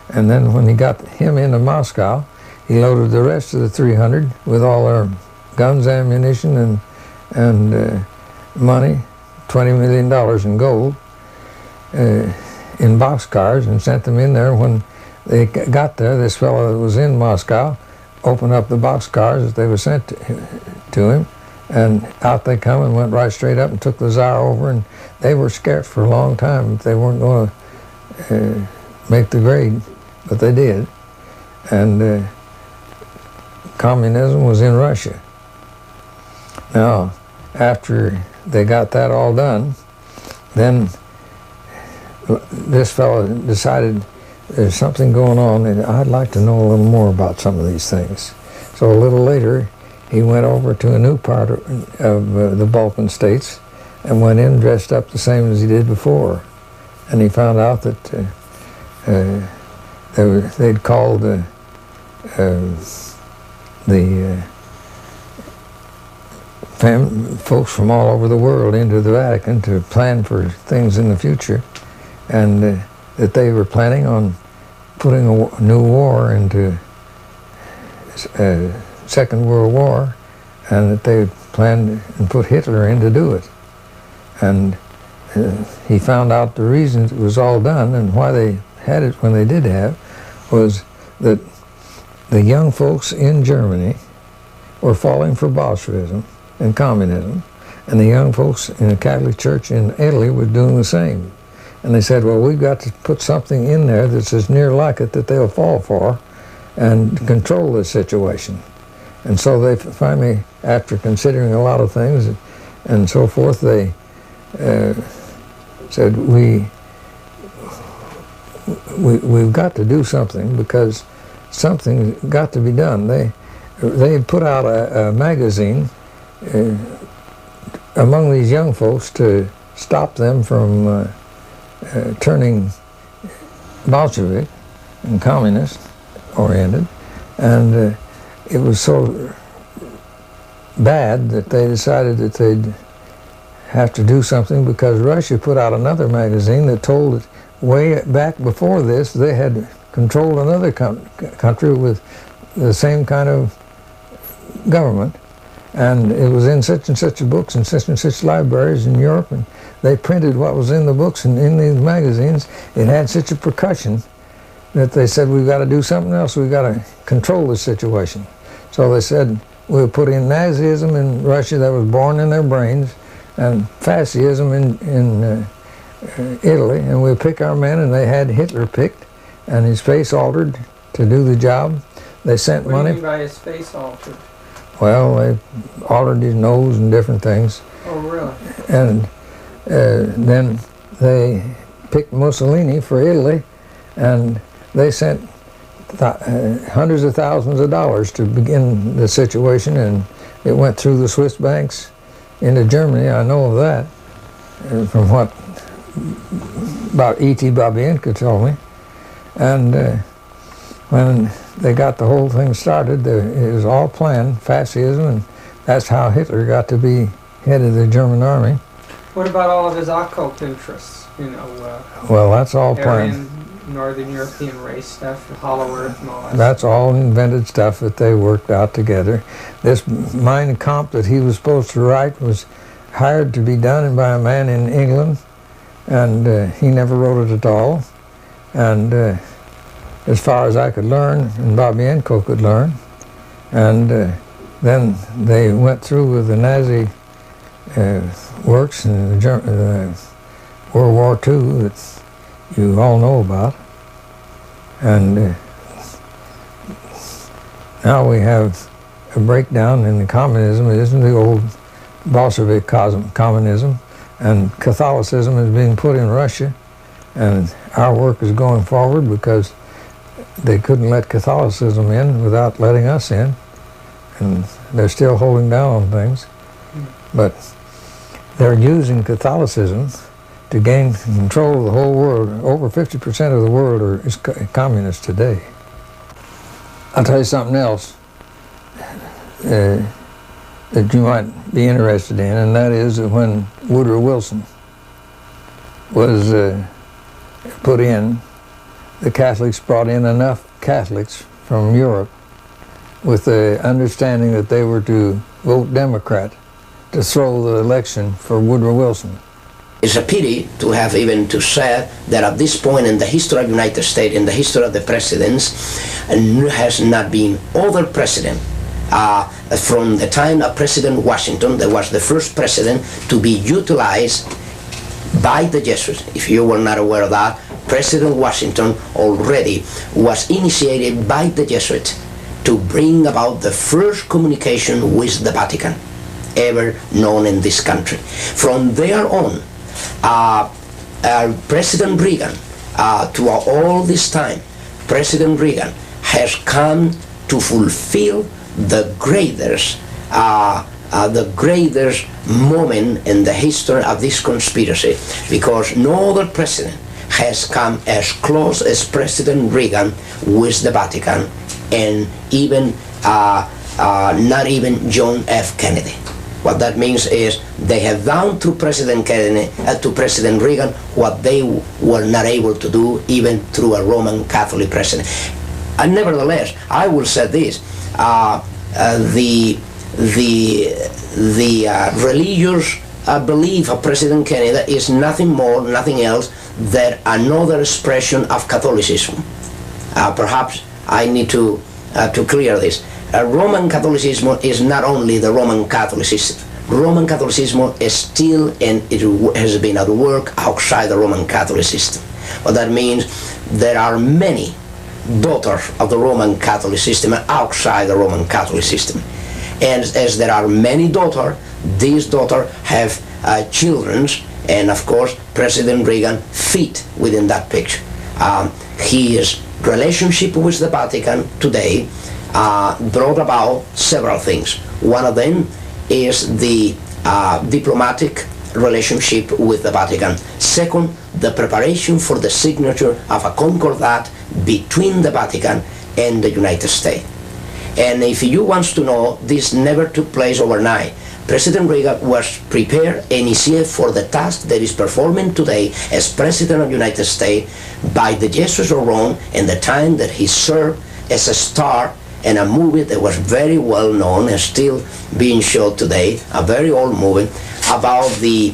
And then when he got him into Moscow, he loaded the rest of the 300 with all their guns, ammunition, and money, $20 million in gold, in boxcars, and sent them in there. When they got there, this fellow that was in Moscow opened up the boxcars that they were sent to him, and out they come and went right straight up and took the Tsar over, and they were scared for a long time. They weren't going to make the grade, but they did. And communism was in Russia. Now, after they got that all done, then this fellow decided there's something going on, and I'd like to know a little more about some of these things. So a little later, he went over to a new part of the Balkan states and went in dressed up the same as he did before. And he found out that they'd called the folks from all over the world into the Vatican to plan for things in the future, and that they were planning on putting a new war into Second World War, and that they planned and put Hitler in to do it. And he found out the reasons it was all done and why they had it when they did have was that the young folks in Germany were falling for Bolshevism and communism, and the young folks in the Catholic Church in Italy were doing the same. And they said, well, we've got to put something in there that's as near like it that they'll fall for and control the situation. And so they finally, after considering a lot of things and so forth, they said, we've got to do something because something's got to be done. They put out a magazine among these young folks to stop them from turning Bolshevik and communist oriented, and it was so bad that they decided that they'd have to do something, because Russia put out another magazine that told that way back before this they had controlled another country with the same kind of government, and it was in such and such books and such libraries in Europe, and they printed what was in the books and in these magazines. It had such a percussion that they said, we've got to do something else, we've got to control the situation. So they said, we'll put in Nazism in Russia that was born in their brains, and fascism in Italy, and we'll pick our men, and they had Hitler picked, and his face altered to do the job. They sent money. What do you mean by his face altered? Well, they altered his nose and different things. Oh, really? And then they picked Mussolini for Italy, and they sent hundreds of thousands of dollars to begin the situation, and it went through the Swiss banks into Germany. I know of that from what about E.T. Babienka told me. And when they got the whole thing started, it was all planned, fascism, and that's how Hitler got to be head of the German army. What about all of his occult interests? You know, well, that's all planned. Aryan, Northern European race stuff, the Hollow Earth and all that. That's all invented stuff that they worked out together. This Mein Kampf that he was supposed to write was hired to be done by a man in England, and he never wrote it at all. And as far as I could learn, and Babienko could learn, and then they went through with the Nazi works in World War II that you all know about. And now we have a breakdown in the communism. It isn't the old Bolshevik communism, and Catholicism is being put in Russia, and our work is going forward because they couldn't let Catholicism in without letting us in, and they're still holding down on things. But they're using Catholicism to gain control of the whole world. Over 50% of the world is communist today. I'll tell you something else that you might be interested in, and that is that when Woodrow Wilson was put in, the Catholics brought in enough Catholics from Europe with the understanding that they were to vote Democrat to throw the election for Woodrow Wilson. It's a pity to have even to say that at this point in the history of the United States, in the history of the presidents, has not been other president. From the time of President Washington, that was the first president to be utilized by the Jesuits. If you were not aware of that, President Washington already was initiated by the Jesuits to bring about the first communication with the Vatican ever known in this country. From there on, President Reagan, to all this time, President Reagan has come to fulfill the greatest the greatest moment in the history of this conspiracy, because no other president has come as close as President Reagan with the Vatican, and even not even John F. Kennedy. What that means is they have done to President Kennedy, to President Reagan, what they were not able to do even through a Roman Catholic president. And nevertheless, I will say this: the religious belief of President Kennedy is nothing more, nothing else than another expression of Catholicism. Perhaps I need to clear this. Roman Catholicism is not only the Roman Catholic system. Roman Catholicism is still, and it has been at work outside the Roman Catholic system. What that means, there are many daughters of the Roman Catholic system outside the Roman Catholic system. And as there are many daughters, these daughters have children, and of course President Reagan fit within that picture. His relationship with the Vatican today brought about several things. One of them is the diplomatic relationship with the Vatican. Second, the preparation for the signature of a concordat between the Vatican and the United States. And if you want to know, this never took place overnight. President Reagan was prepared and is here for the task that is performing today as President of the United States by the Jesuits of Rome, and the time that he served as a star in a movie that was very well known and still being showed today, a very old movie about the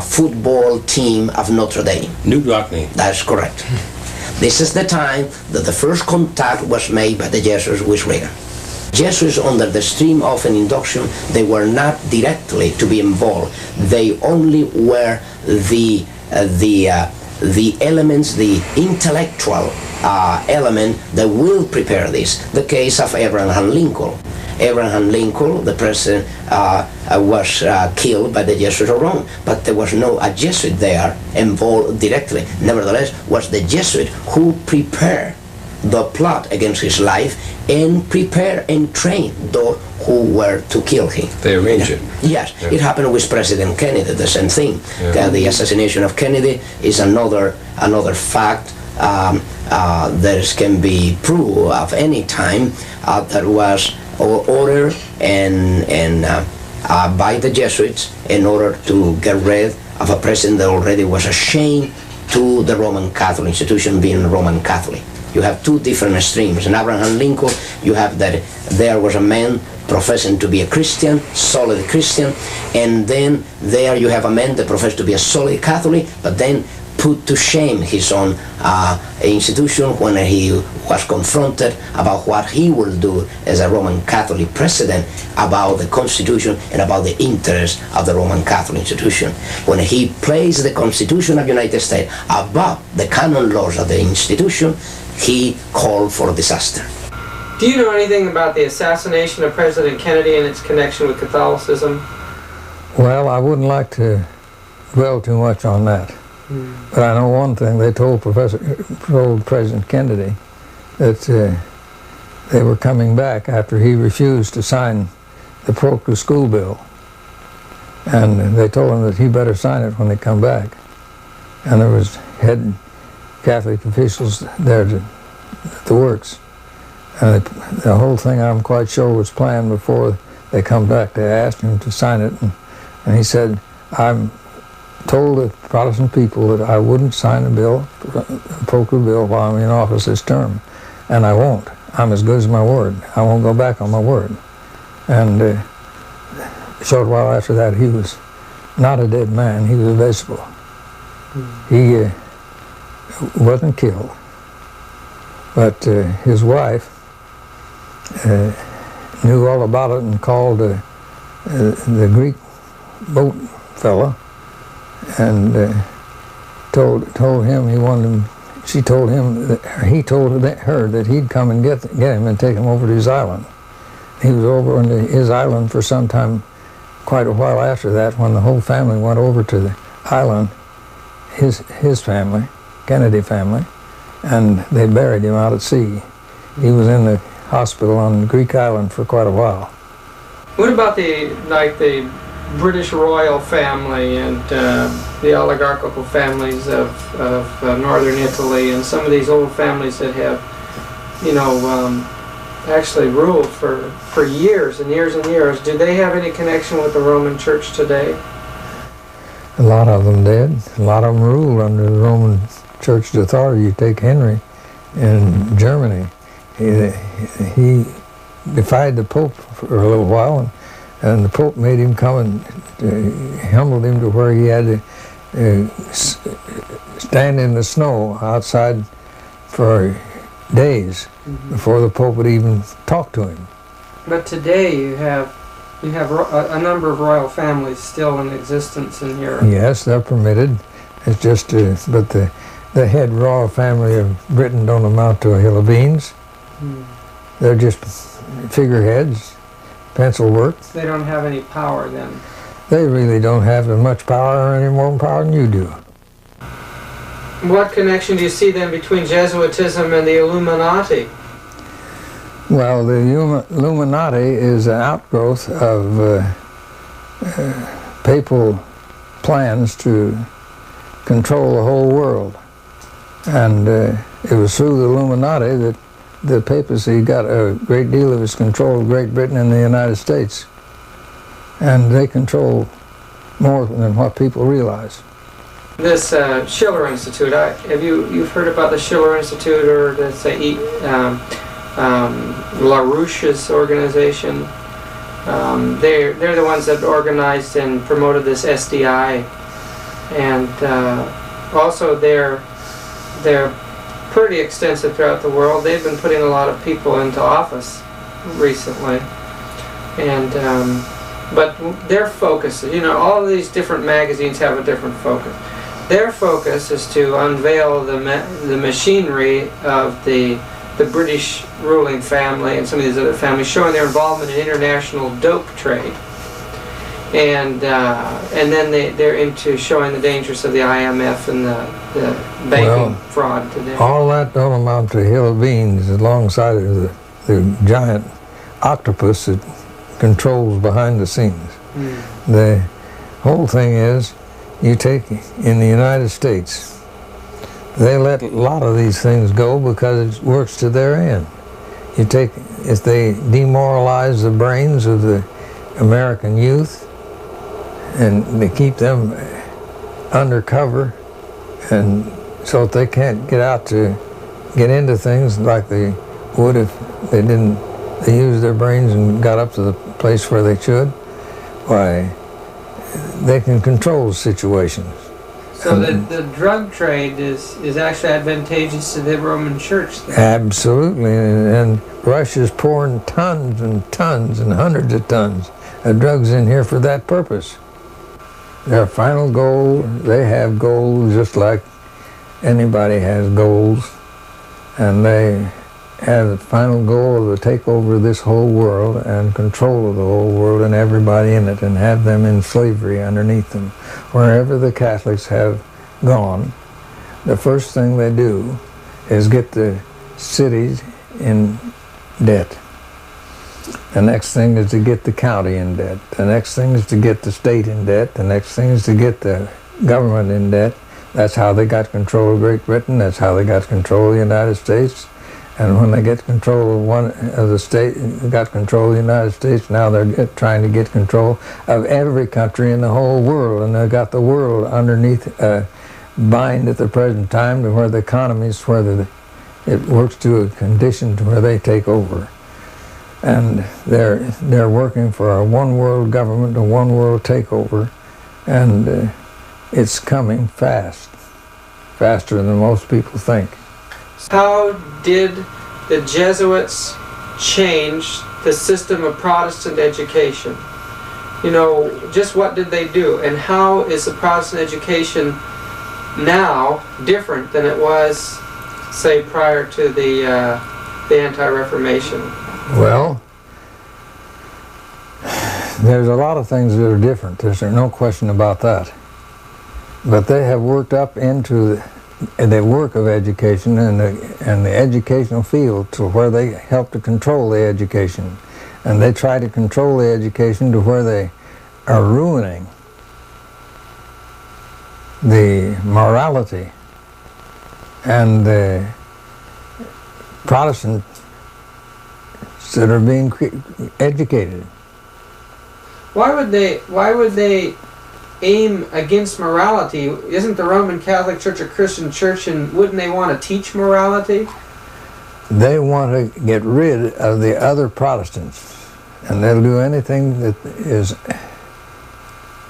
football team of Notre Dame. New Rockney. That's correct. This is the time that the first contact was made by the Jesuits with Reagan. Jesuits, under the stream of an induction, they were not directly to be involved. They only were the elements, the intellectual element that will prepare this. The case of Abraham Lincoln. Abraham Lincoln, the president, was killed by the Jesuits of Rome, but there was no a Jesuit there involved directly. Nevertheless, was the Jesuit who prepared the plot against his life and prepare and train those who were to kill him. They arranged it. Yes, yeah. It happened with President Kennedy, the same thing. Yeah. The assassination of Kennedy is another fact that can be proved of any time that was ordered and by the Jesuits in order to get rid of a president that already was ashamed to the Roman Catholic institution, being Roman Catholic. You have two different extremes. In Abraham Lincoln, you have that there was a man professing to be a Christian, solid Christian, and then there you have a man that professed to be a solid Catholic, but then put to shame his own institution when he was confronted about what he will do as a Roman Catholic president about the Constitution and about the interests of the Roman Catholic institution. When he placed the Constitution of the United States above the canon laws of the institution, he called for disaster. Do you know anything about the assassination of President Kennedy and its connection with Catholicism? Well, I wouldn't like to dwell too much on that. But I know one thing. They told President Kennedy that they were coming back after he refused to sign the pro school bill. And they told him that he better sign it when they come back. And there was head Catholic officials there at the works. And the whole thing, I'm quite sure, was planned before they come back. They asked him to sign it, and he said, I'm told the Protestant people that I wouldn't sign a bill, a procure bill, while I'm in office this term. And I won't. I'm as good as my word. I won't go back on my word. And a short while after that, he was not a dead man. He was a vegetable. He wasn't killed. But his wife knew all about it and called the Greek boat fella and told him he wanted him. She told him that he told her that he'd come and get him and take him over to his island. He was over on his island for some time, quite a while after that, when the whole family went over to the island, his family, Kennedy family, and they buried him out at sea. He was in the hospital on Greek Island for quite a while. What about the British royal family and the oligarchical families of northern Italy and some of these old families that have, actually ruled for years and years and years? Do they have any connection with the Roman Church today? A lot of them did. A lot of them ruled under the Roman Church's authority. You take Henry in Germany. He defied the Pope for a little while, and the Pope made him come and humbled him to where he had to stand in the snow outside for days before the Pope would even talk to him. But today you have a number of royal families still in existence in Europe. Yes, they're permitted. It's just, but the head royal family of Britain don't amount to a hill of beans. They're just figureheads, pencil work. They don't have any power then. They really don't have as much power or any more power than you do. What connection do you see then between Jesuitism and the Illuminati? Well, the Illuminati is an outgrowth of papal plans to control the whole world. And it was through the Illuminati that the papacy got a great deal of its control of Great Britain and the United States. And they control more than what people realize. This Schiller Institute, you've heard about the Schiller Institute or the LaRouche's organization? They're the ones that organized and promoted this SDI, and also they're pretty extensive throughout the world. They've been putting a lot of people into office recently, and but their focus, all of these different magazines have a different focus. Their focus is to unveil the machinery of the British ruling family and some of these other families, showing their involvement in international dope trade, and then they're into showing the dangers of the IMF and the banking fraud today. All that don't amount to a hill of beans alongside of the giant octopus that controls behind the scenes. The whole thing is, you take in the United States, they let a lot of these things go because it works to their end. If they demoralize the brains of the American youth and they keep them undercover, and so that they can't get into things like they would if they used their brains and got up to the place where they should, why, they can control situations. So the drug trade is actually advantageous to the Roman Church then? Absolutely, and Russia's pouring tons and tons and hundreds of tons of drugs in here for that purpose. Their final goal, they have goals just like anybody has goals, and they have the final goal of to take over this whole world and control of the whole world and everybody in it, and have them in slavery underneath them. Wherever the Catholics have gone, the first thing they do is get the cities in debt. The next thing is to get the county in debt. The next thing is to get the state in debt. The next thing is to get the government in debt. That's how they got control of Great Britain. That's how they got control of the United States. And when they get control of one of the state, got control of the United States, now they're trying to get control of every country in the whole world, and they've got the world underneath bind at the present time to where the economy is where it works to a condition to where they take over, and they're working for a one world government, a one world takeover, and it's coming faster than most people think. How did the Jesuits change the system of Protestant education? Just what did they do? And how is the Protestant education now different than it was, say, prior to the Anti-Reformation? Well, there's a lot of things that are different. There's no question about that. But they have worked up into the work of education and the educational field to where they help to control the education. and they try to control the education to where they are ruining the morality and the Protestants that are being educated. Why would they aim against morality? Isn't the Roman Catholic Church a Christian church, and wouldn't they want to teach morality? They want to get rid of the other Protestants, and they'll do anything that is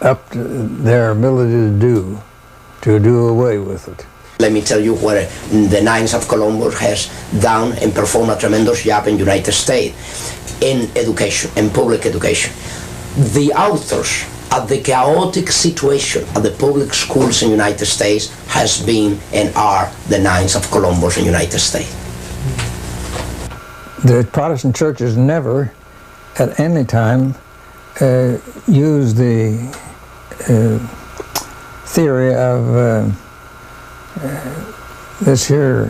up to their ability to do away with it. Let me tell you what the Knights of Columbus has done and performed a tremendous job in the United States in education, in public education. The authors of the chaotic situation of the public schools in the United States has been and are the Knights of Columbus in the United States. The Protestant churches never at any time used the theory of this here,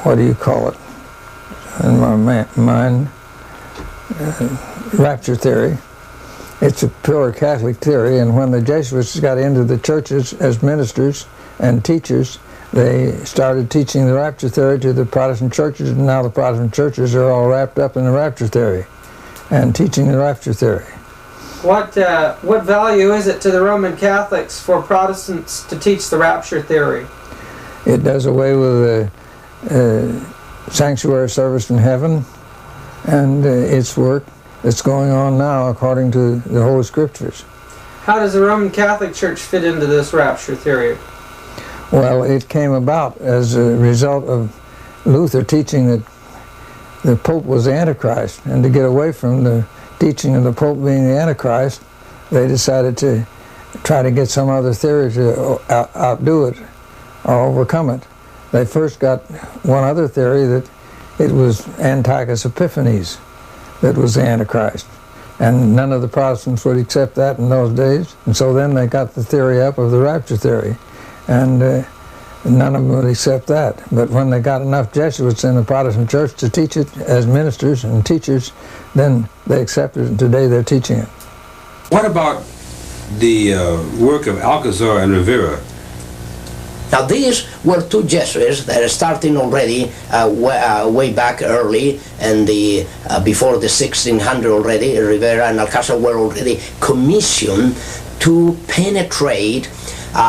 what do you call it in my mind, rapture theory. It's a pure Catholic theory, and when the Jesuits got into the churches as ministers and teachers, they started teaching the rapture theory to the Protestant churches, and now the Protestant churches are all wrapped up in the rapture theory and teaching the rapture theory. What value is it to the Roman Catholics for Protestants to teach the rapture theory? It does away with the sanctuary service in heaven and its work that's going on now according to the Holy Scriptures. How does the Roman Catholic Church fit into this rapture theory? Well, it came about as a result of Luther teaching that the Pope was the Antichrist, and to get away from the teaching of the Pope being the Antichrist, they decided to try to get some other theory to outdo it or overcome it. They first got one other theory that it was Antiochus Epiphanes that was the Antichrist, and none of the Protestants would accept that in those days, and so then they got the theory up of the rapture theory, and none of them would accept that. But when they got enough Jesuits in the Protestant church to teach it as ministers and teachers, then they accepted it, and today they're teaching it. What about the work of Alcazar and Rivera? Now these were two Jesuits that are starting already way back early, and before the 1600 already. Rivera and Alcazar were already commissioned to penetrate,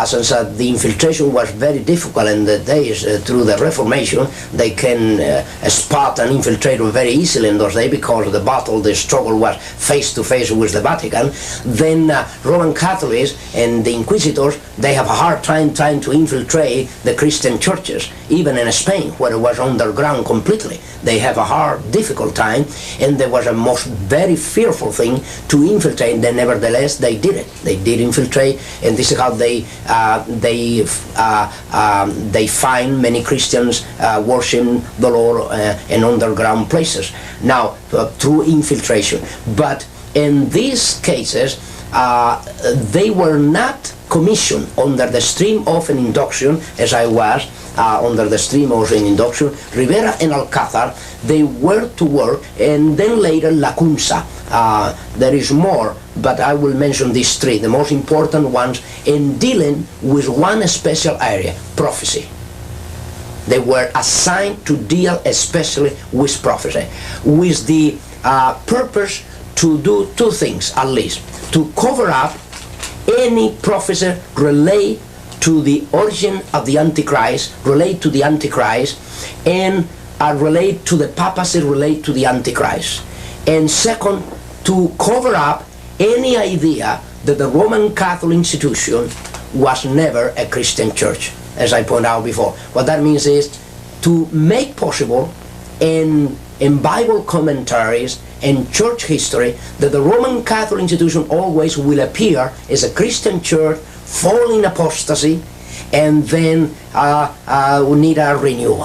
since the infiltration was very difficult in the days through the Reformation. They can spot an infiltrator very easily in those days because the struggle was face to face with the Vatican. Then Roman Catholics and the Inquisitors, they have a hard time trying to infiltrate the Christian churches, even in Spain, where it was underground completely. They have a hard, difficult time, and there was a very fearful thing to infiltrate. Then nevertheless, they did it. They did infiltrate, and this is how they find many Christians worshiping the Lord in underground places. Now, through infiltration. But in these cases, they were not commissioned under the stream of an induction, as I was, under the stream of an induction. Rivera and Alcázar, they were to work, and then later Lacunza. There is more, but I will mention these three, the most important ones, in dealing with one special area, prophecy. They were assigned to deal especially with prophecy, with the purpose to do two things at least: to cover up any prophecy relate to the origin of the Antichrist, relate to the Antichrist, and relate to the papacy, relate to the Antichrist. And second, to cover up any idea that the Roman Catholic institution was never a Christian church, as I pointed out before. What that means is to make possible in Bible commentaries and church history that the Roman Catholic institution always will appear as a Christian church, fall in apostasy, and then need a renewal,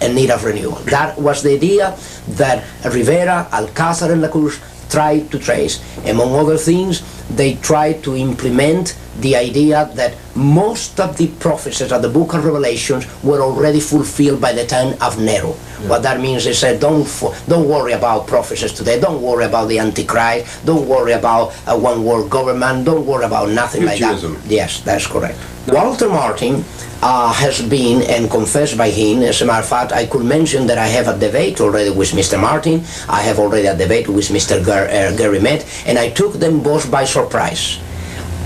and need of renewal. That was the idea that Rivera, Alcázar, and La Cruz tried to trace. Among other things, they tried to implement the idea that most of the prophecies of the book of Revelations were already fulfilled by the time of Nero. What that means is that don't worry about prophecies today, don't worry about the Antichrist, don't worry about a one-world government, don't worry about nothing like that. Yes, that's correct. Walter Martin has been and confessed by him. As a matter of fact, I could mention that I have a debate already with Mr. Martin. I have already a debate with Mr. Gary Met, and I took them both by surprise.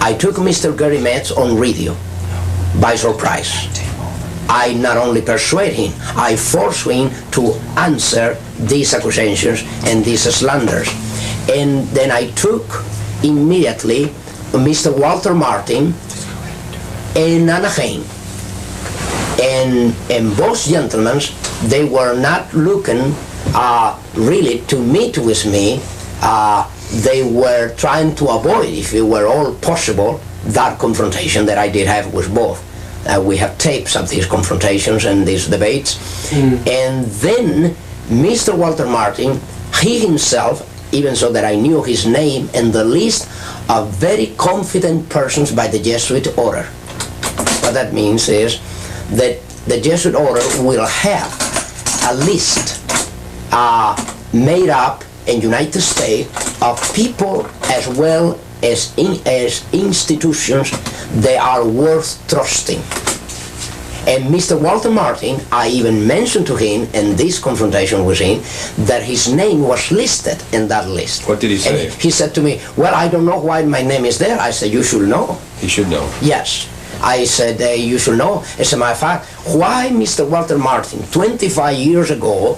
I took Mr. Gary Met on radio by surprise. I not only persuade him, I force him to answer these accusations and these slanders. And then I took immediately Mr. Walter Martin and Anaheim. And both gentlemen, they were not looking really to meet with me. They were trying to avoid, if it were all possible, that confrontation that I did have with both. We have tapes of these confrontations and these debates. And then Mr. Walter Martin, he himself, even so that I knew his name and the list of very confident persons by the Jesuit order. What that means is that the Jesuit order will have a list made up in United States of people as well as institutions that are worth trusting. And Mr. Walter Martin, I even mentioned to him in this confrontation with him that his name was listed in that list. What did he say? And he said to me, well, I don't know why my name is there. I said, you should know. He should know. Yes. I said, you should know. As a matter of fact, why Mr. Walter Martin, 25 years ago,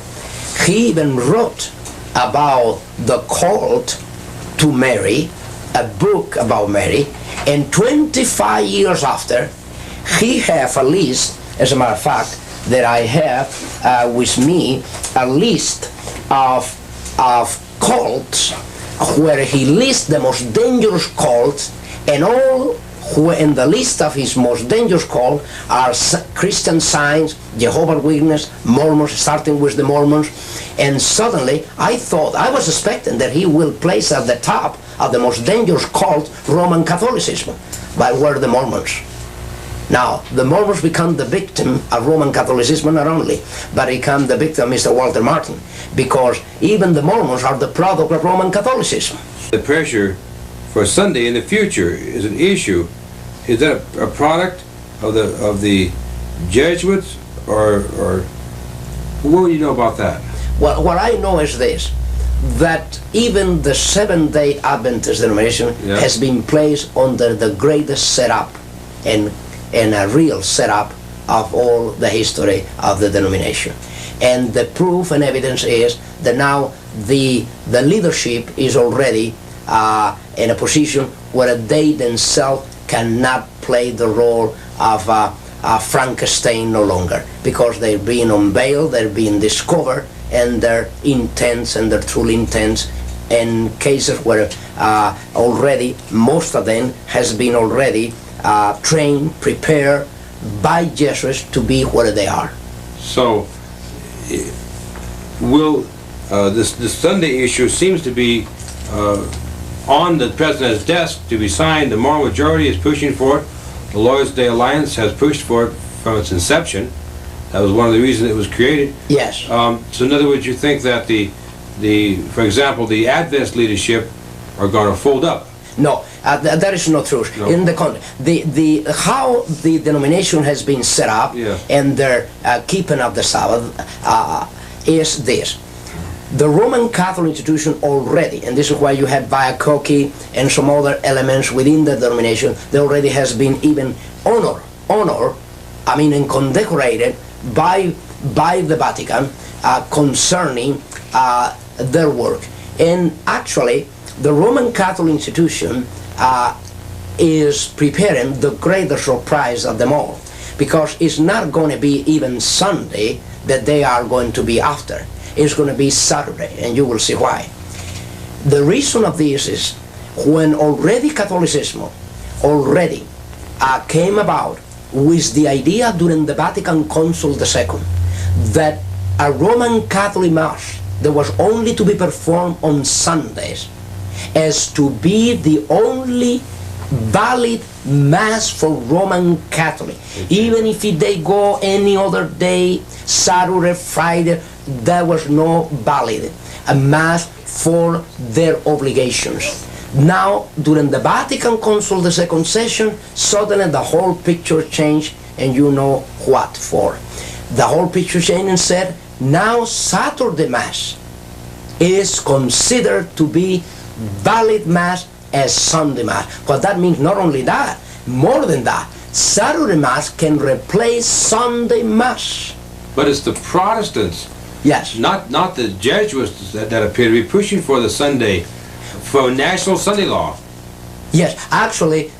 he even wrote about the cult to Mary, a book about Mary, and 25 years after, he have a list, as a matter of fact, that I have with me, a list of cults where he lists the most dangerous cults, and all who in the list of his most dangerous cults are Christian Science, Jehovah's Witnesses, Mormons, starting with the Mormons. And suddenly I thought, I was expecting that he will place at the top of the most dangerous cult Roman Catholicism, but were the Mormons. Now, the Mormons become the victim of Roman Catholicism not only, but become the victim of Mr. Walter Martin, because even the Mormons are the product of Roman Catholicism. The pressure for Sunday in the future is an issue. Is that a product of the Jesuits, or what do you know about that? Well, what I know is this, that even the Seventh-day Adventist denomination has been placed under the greatest setup and a real setup of all the history of the denomination. And the proof and evidence is that now the leadership is already in a position where they themselves cannot play the role of Frankenstein no longer, because they're being unveiled, they're being discovered, and their intents and their true intents, in cases where already most of them has been already trained, prepared by Jesuits to be where they are. So, will this Sunday issue seems to be on the President's desk to be signed? The moral majority is pushing for it. The Lawyers' Day Alliance has pushed for it from its inception. That was one of the reasons it was created. Yes. So in other words, you think that for example, the Adventist leadership are going to fold up? No, that is not true. No. In the how the denomination has been set up and their keeping of the Sabbath is this. The Roman Catholic institution already, and this is why you have Viacochi and some other elements within the denomination, there already has been even honor, and condecorated by the Vatican concerning their work. And actually, the Roman Catholic institution is preparing the greatest surprise of them all, because it's not going to be even Sunday that they are going to be after. It's going to be Saturday, and you will see why. The reason of this is when already Catholicism already came about with the idea during the Vatican Council II that a Roman Catholic Mass that was only to be performed on Sundays as to be the only valid Mass for Roman Catholic. Even if they go any other day, Saturday, Friday, there was no valid a Mass for their obligations. Now, during the Vatican Council, the second session, suddenly the whole picture changed, and you know what for. The whole picture changed and said, now Saturday Mass is considered to be valid Mass as Sunday Mass. What that means, not only that, more than that, Saturday Mass can replace Sunday Mass. But it's the Protestants, yes, not the Jesuits that appear to be pushing for the Sunday, for national Sunday law. Yes, actually,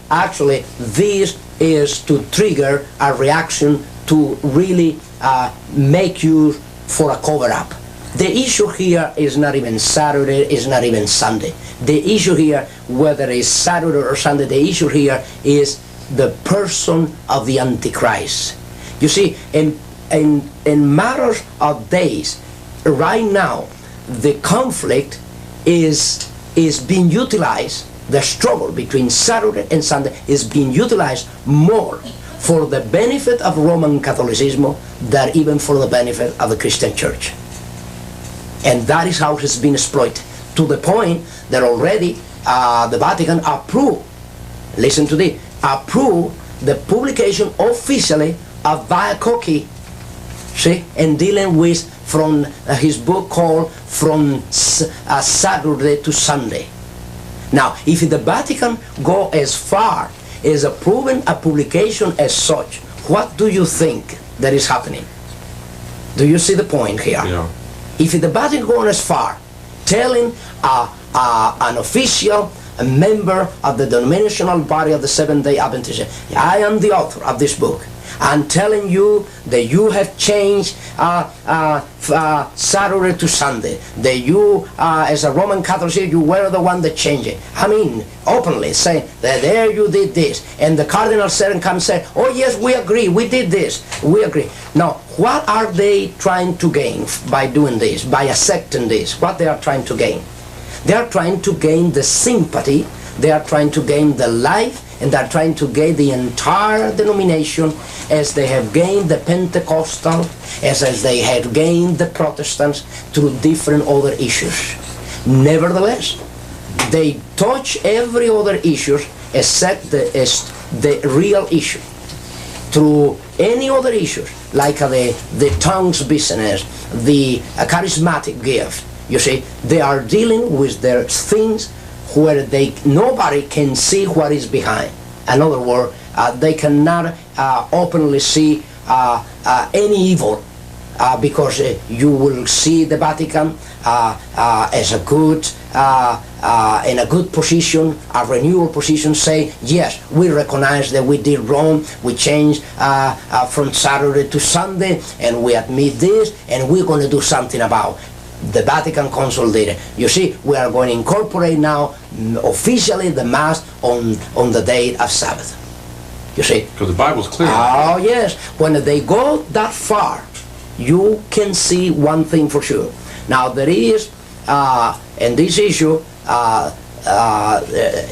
this is to trigger a reaction to really make use for a cover-up. The issue here is not even Saturday, is not even Sunday. The issue here, whether it's Saturday or Sunday, the issue here is the person of the Antichrist. You see, in matters of days, right now, the conflict is being utilized, the struggle between Saturday and Sunday is being utilized more for the benefit of Roman Catholicism than even for the benefit of the Christian Church. And that is how it's been exploited, to the point that already the Vatican approved, listen to this, approved the publication officially of Via-Cocchi, see, and dealing with from his book called From Saturday to Sunday. Now, if the Vatican go as far as approving a publication as such, what do you think that is happening? Do you see the point here? Yeah. If the Vatican goes as far, telling an official, a member of the denominational body of the Seventh-day Adventists, I am the author of this book, I'm telling you that you have changed Saturday to Sunday, that you, as a Roman Catholic, you were the one that changed it. I mean, openly saying that there you did this, and the Cardinal Seren comes and say, oh yes, we agree, we did this, we agree. Now, what are they trying to gain by doing this, by accepting this? What they are trying to gain? They are trying to gain the sympathy, they are trying to gain the life, and they are trying to gain the entire denomination as they have gained the Pentecostal, as they have gained the Protestants through different other issues. Nevertheless, they touch every other issue except the real issue. Through any other issues, like the tongues business, the charismatic gift, you see, they are dealing with their things where nobody can see what is behind. In other words, they cannot openly see any evil because you will see the Vatican as a good, in a good position, a renewal position, say, yes, we recognize that we did wrong, we changed from Saturday to Sunday, and we admit this, and we're going to do something about it. The Vatican Council did it. You see, we are going to incorporate now officially the Mass on the day of Sabbath. You see? Because the Bible's clear. Oh yes. When they go that far, you can see one thing for sure. Now there is, in this issue,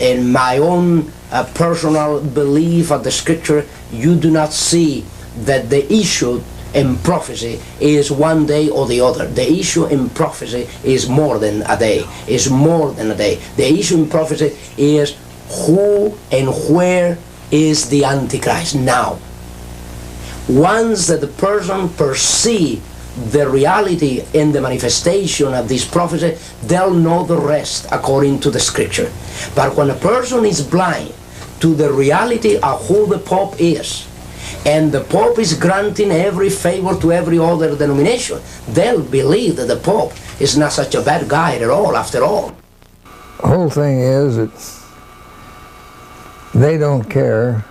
in my own personal belief of the Scripture, you do not see that the issue in prophecy is one day or the other. The issue in prophecy is more than a day. Is more than a day. The issue in prophecy is who and where is the Antichrist now. Once that the person perceives the reality and the manifestation of this prophecy, they'll know the rest according to the Scripture. But when a person is blind to the reality of who the Pope is, and the Pope is granting every favor to every other denomination, they'll believe that the Pope is not such a bad guy at all, after all. The whole thing is that they don't care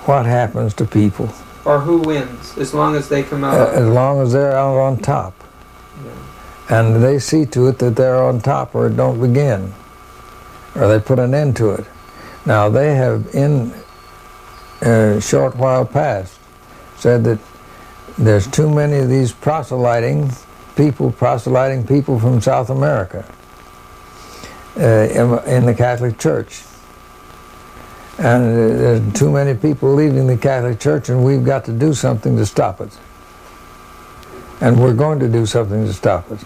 what happens to people. Or who wins, as long as they come out. As long as they're out on top. Yeah. And they see to it that they're on top, or it don't begin, or they put an end to it. Now they have short while past said that there's too many of these proselyting people from South America in the Catholic Church. And there's too many people leaving the Catholic Church, and we've got to do something to stop it. And we're going to do something to stop it.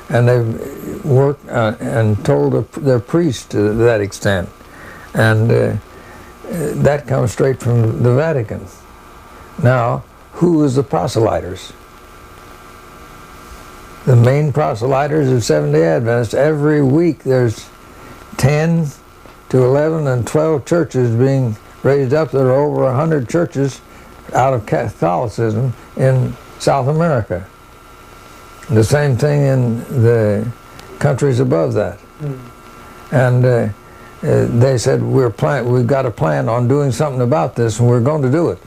And they've worked and told their priests to that extent. And that comes straight from the Vatican. Now, who is the proselyters? The main proselyters of Seventh-day Adventists. Every week there's 10 to 11 and 12 churches being raised up. There are over 100 churches out of Catholicism in South America. The same thing in the countries above that. And they said, we've got a plan on doing something about this, and we're going to do it.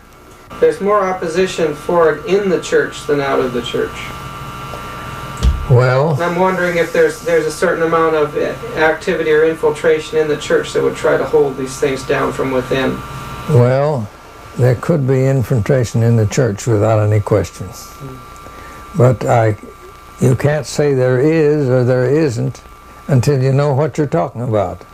There's more opposition for it in the church than out of the church. Well, And I'm wondering if there's a certain amount of activity or infiltration in the church that would try to hold these things down from within. well, there could be infiltration in the church without any question. But you can't say there is or there isn't until you know what you're talking about.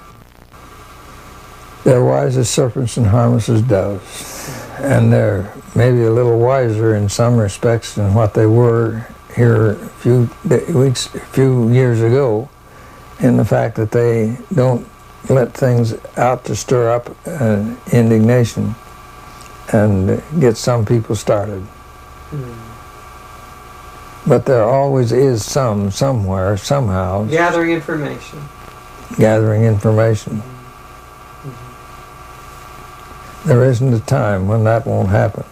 They're wise as serpents and harmless as doves. And they're maybe a little wiser in some respects than what they were here a few years ago, in the fact that they don't let things out to stir up indignation and get some people started. But there always is somewhere, somehow. Gathering information. Gathering information. There isn't a time when that won't happen.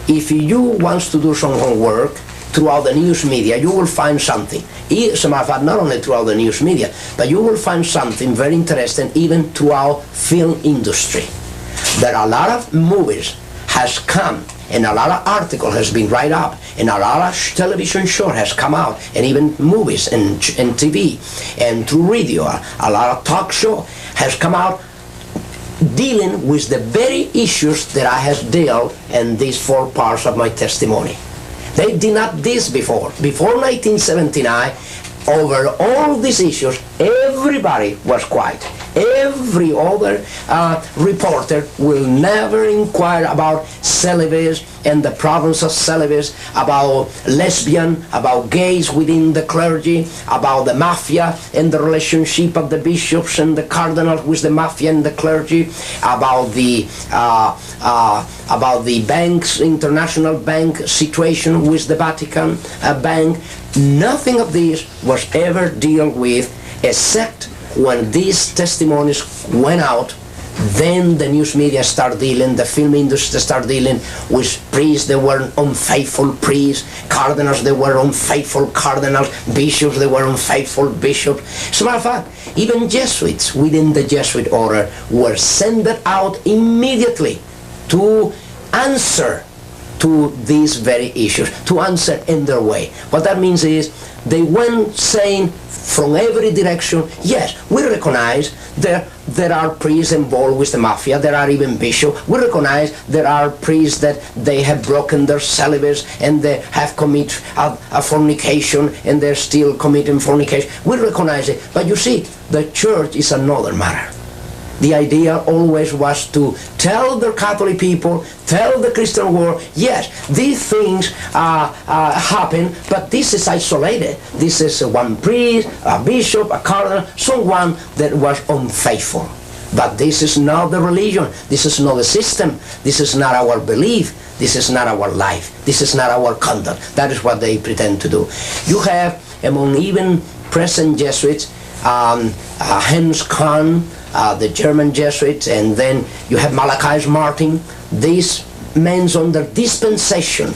If you want to do some homework throughout the news media, you will find something. As a matter of fact, not only throughout the news media, but you will find something very interesting even throughout film industry. There are a lot of movies has come, and a lot of article has been written up, and a lot of television show has come out, and even movies and TV and through radio, a lot of talk show has come out dealing with the very issues that I have dealt in these 4 parts of my testimony. They did not this before. Before 1979, over all these issues, everybody was quiet. Every other reporter will never inquire about celibacy and the problems of celibacy, about lesbian, about gays within the clergy, about the mafia and the relationship of the bishops and the cardinals with the mafia and the clergy, about the banks, international bank situation with the Vatican bank. Nothing of this was ever dealt with, except when these testimonies went out. Then the news media started dealing, the film industry started dealing with priests that were unfaithful priests, cardinals that were unfaithful cardinals, bishops that were unfaithful bishops. As a matter of fact, even Jesuits within the Jesuit order were sent out immediately to answer to these very issues, to answer in their way. What that means is they went saying from every direction, yes, we recognize there are priests involved with the mafia, there are even bishops, we recognize there are priests that they have broken their celibacy and they have committed a fornication and they're still committing fornication. We recognize it, but you see, the church is another matter. The idea always was to tell the Catholic people, tell the Christian world, yes, these things happen, but this is isolated. This is one priest, a bishop, a cardinal, someone that was unfaithful. But this is not the religion, this is not the system, this is not our belief, this is not our life, this is not our conduct. That is what they pretend to do. You have, among even present Jesuits, Hans Kahn, the German Jesuits, and then you have Malachi Martin. These men under dispensation.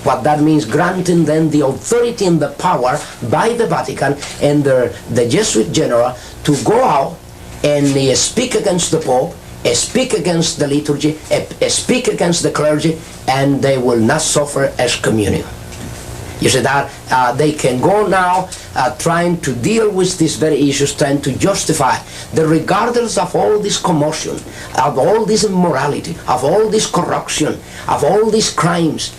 What that means, granting them the authority and the power by the Vatican and the Jesuit general to go out and speak against the Pope, speak against the liturgy, speak against the clergy, and they will not suffer excommunion. You see that they can go now trying to deal with these very issues, trying to justify that regardless of all this commotion, of all this immorality, of all this corruption, of all these crimes,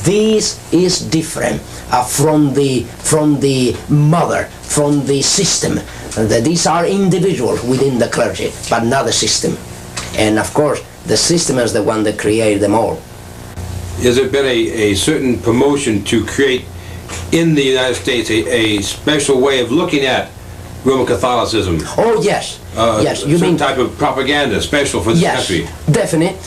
this is different from the mother, from the system. That these are individuals within the clergy, but not the system. And of course, the system is the one that created them all. Has there been a certain promotion to create in the United States a special way of looking at Roman Catholicism? Oh yes, yes. You some mean type of propaganda special for this country? Yes, definitely.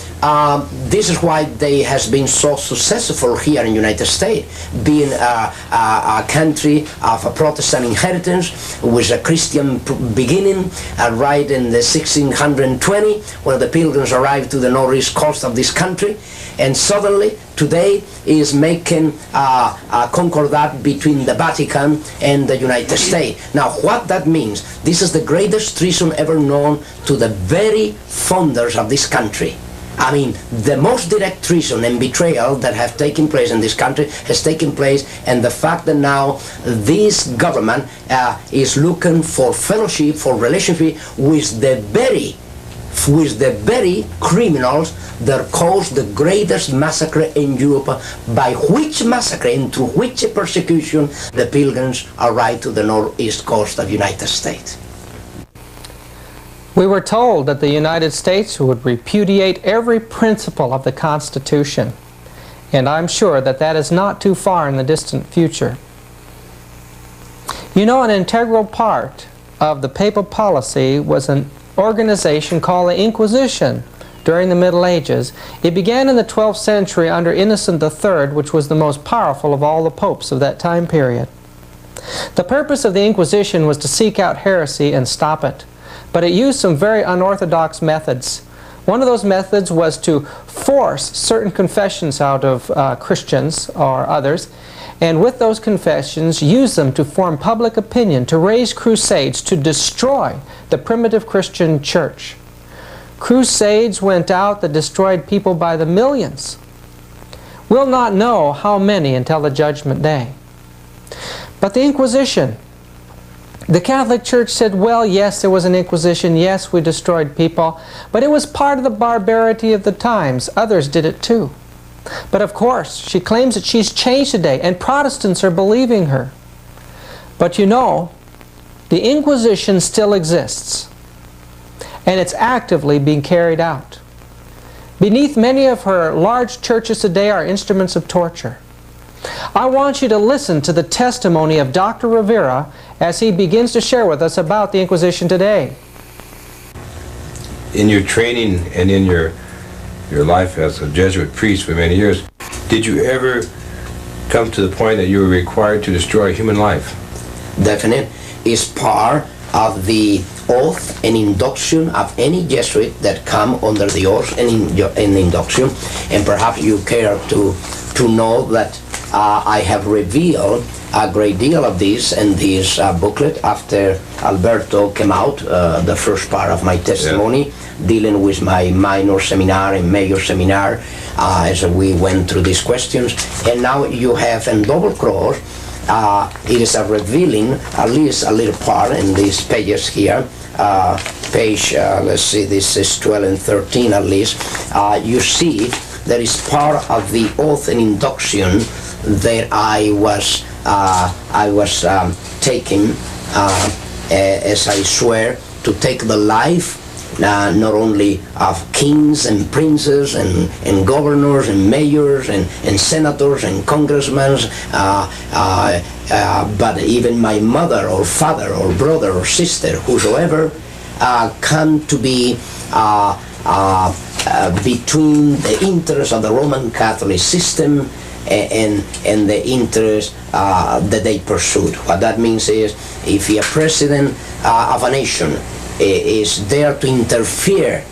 This is why they has been so successful here in the United States, being a country of a Protestant inheritance with a Christian beginning, right in the 1620, when the Pilgrims arrived to the northeast coast of this country, and suddenly today is making a concordat between the Vatican and the United States. Now what that means, this is the greatest treason ever known to the very founders of this country. I mean, the most direct treason and betrayal that have taken place in this country has taken place, and the fact that now this government is looking for fellowship, for relationship with the very criminals that caused the greatest massacre in Europe, by which massacre and through which persecution the Pilgrims arrived to the northeast coast of the United States. We were told that the United States would repudiate every principle of the Constitution, and I'm sure that that is not too far in the distant future. You know, an integral part of the papal policy was an organization called the Inquisition during the Middle Ages. It began in the 12th century under Innocent III, which was the most powerful of all the popes of that time period. The purpose of the Inquisition was to seek out heresy and stop it, but it used some very unorthodox methods. One of those methods was to force certain confessions out of Christians or others, and with those confessions use them to form public opinion, to raise crusades, to destroy the primitive Christian church. Crusades went out that destroyed people by the millions. We'll not know how many until the Judgment Day. But the Inquisition, the Catholic Church said, well, yes, there was an Inquisition, yes, we destroyed people, but it was part of the barbarity of the times. Others did it too. But of course, she claims that she's changed today, and Protestants are believing her. But you know, the Inquisition still exists, and it's actively being carried out. Beneath many of her large churches today are instruments of torture. I want you to listen to the testimony of Dr. Rivera as he begins to share with us about the Inquisition today. In your training and in your life as a Jesuit priest for many years, did you ever come to the point that you were required to destroy human life? Definite. Is part of the oath and induction of any Jesuit that come under the oath and induction, and perhaps you care to know that I have revealed a great deal of this in this booklet after Alberto came out, the first part of my testimony, dealing with my minor seminar and major seminar as we went through these questions. And now you have in double cross, it is a revealing, at least a little part in these pages here, page, let's see, this is 12 and 13 at least, you see that is part of the oath and induction that I was taking as I swear to take the life not only of kings and princes and governors and mayors and senators and congressmen, but even my mother or father or brother or sister, whosoever, come to be between the interests of the Roman Catholic system and the interests that they pursued. What that means is, if a president of a nation is there to interfere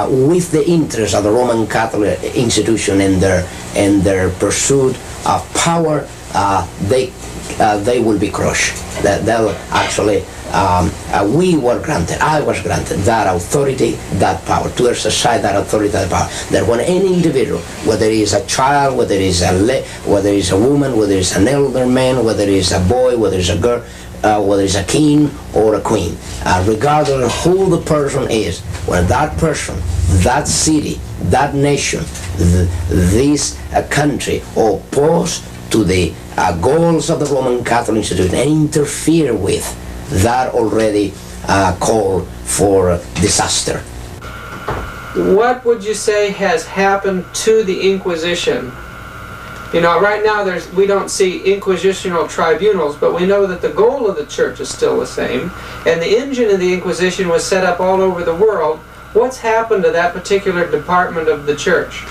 with the interests of the Roman Catholic institution and their pursuit of power, they they will be crushed. That they'll actually, we were granted, I was granted that authority, that power, to exercise that authority, that power. That when any individual, whether it is a child, whether it is a woman, whether it's an elder man, whether it is a boy, whether it's a girl, whether it's a king or a queen, regardless of who the person is, when that person, that city, that nation, this country oppose to the goals of the Roman Catholic institution and interfere with, that already call for disaster. What would you say has happened to the Inquisition? You know, right now we don't see inquisitional tribunals, but we know that the goal of the church is still the same, and the engine of the Inquisition was set up all over the world. What's happened to that particular department of the church?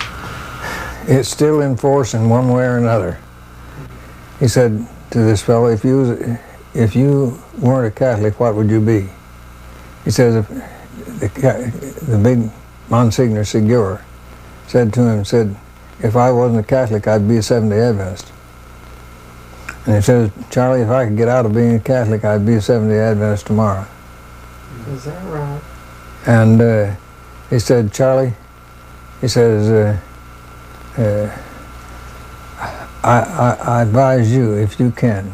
It's still in force in one way or another. He said to this fellow, if you weren't a Catholic, what would you be? He says, the big Monsignor Segura said to him, said, if I wasn't a Catholic, I'd be a Seventh-day Adventist. And he says, Charlie, if I could get out of being a Catholic, I'd be a Seventh-day Adventist tomorrow. Is that right? And he said, Charlie, he says, I advise you, if you can,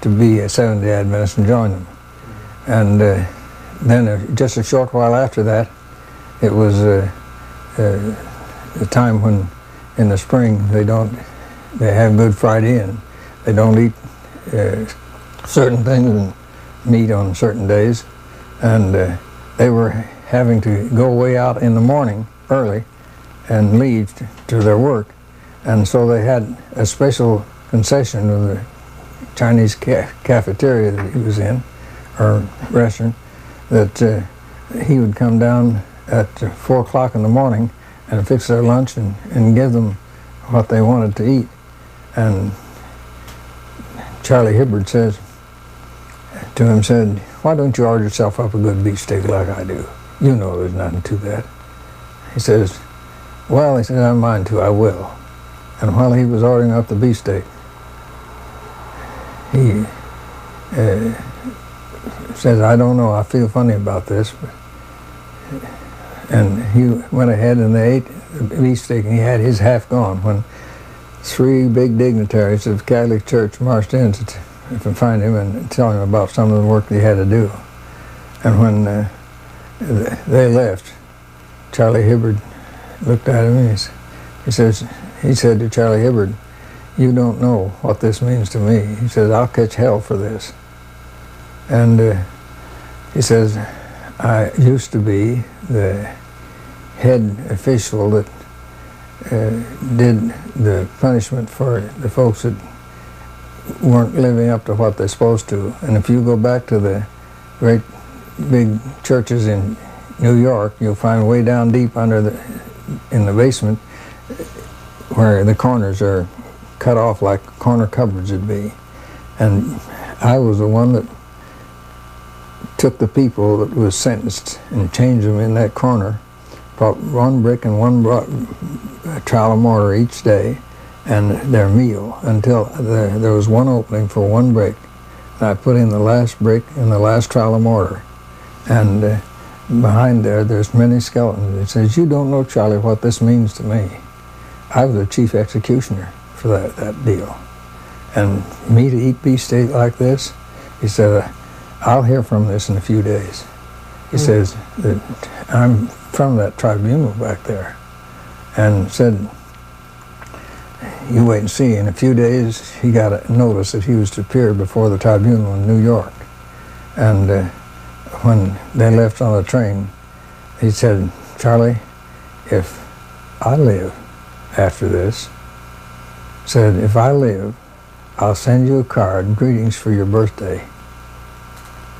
to be a Seventh-day Adventist and join them. And then just a short while after that, it was the time when in the spring they have Good Friday and they don't eat certain things and meat on certain days, and they were having to go way out in the morning early and leave to their work, and so they had a special concession of the Chinese cafeteria that he was in, or restaurant, that he would come down at 4 o'clock in the morning and fix their lunch and give them what they wanted to eat. And Charlie Hibbard says to him, said, why don't you order yourself up a good beefsteak like I do? You know there's nothing to that. He says, well, he said, I don't mind to, I will. And while he was ordering up the beefsteak, he says, I don't know, I feel funny about this. And he went ahead and they ate the beefsteak, and he had his half gone when 3 big dignitaries of the Catholic Church marched in to find him and tell him about some of the work that he had to do. And when they left, Charlie Hibbard looked at him and he said to Charlie Hibbard, you don't know what this means to me. He says, I'll catch hell for this. And he says, I used to be the head official that did the punishment for the folks that weren't living up to what they're supposed to. And if you go back to the great big churches in New York, you'll find way down deep in the basement where the corners are cut off like corner cupboards would be. And I was the one that took the people that was sentenced and changed them in that corner, brought 1 brick and 1 trowel of mortar each day and their meal until there was 1 opening for 1 brick. And I put in the last brick and the last trowel of mortar. And behind there's many skeletons. It says, you don't know, Charlie, what this means to me. I was the chief executioner for that deal. And me to eat beefsteak like this, he said, I'll hear from this in a few days. He says that I'm from that tribunal back there, and said, you wait and see. In a few days, he got a notice that he was to appear before the tribunal in New York. And when they left on the train, he said, Charlie, if I live after this, said, if I live, I'll send you a card, greetings for your birthday.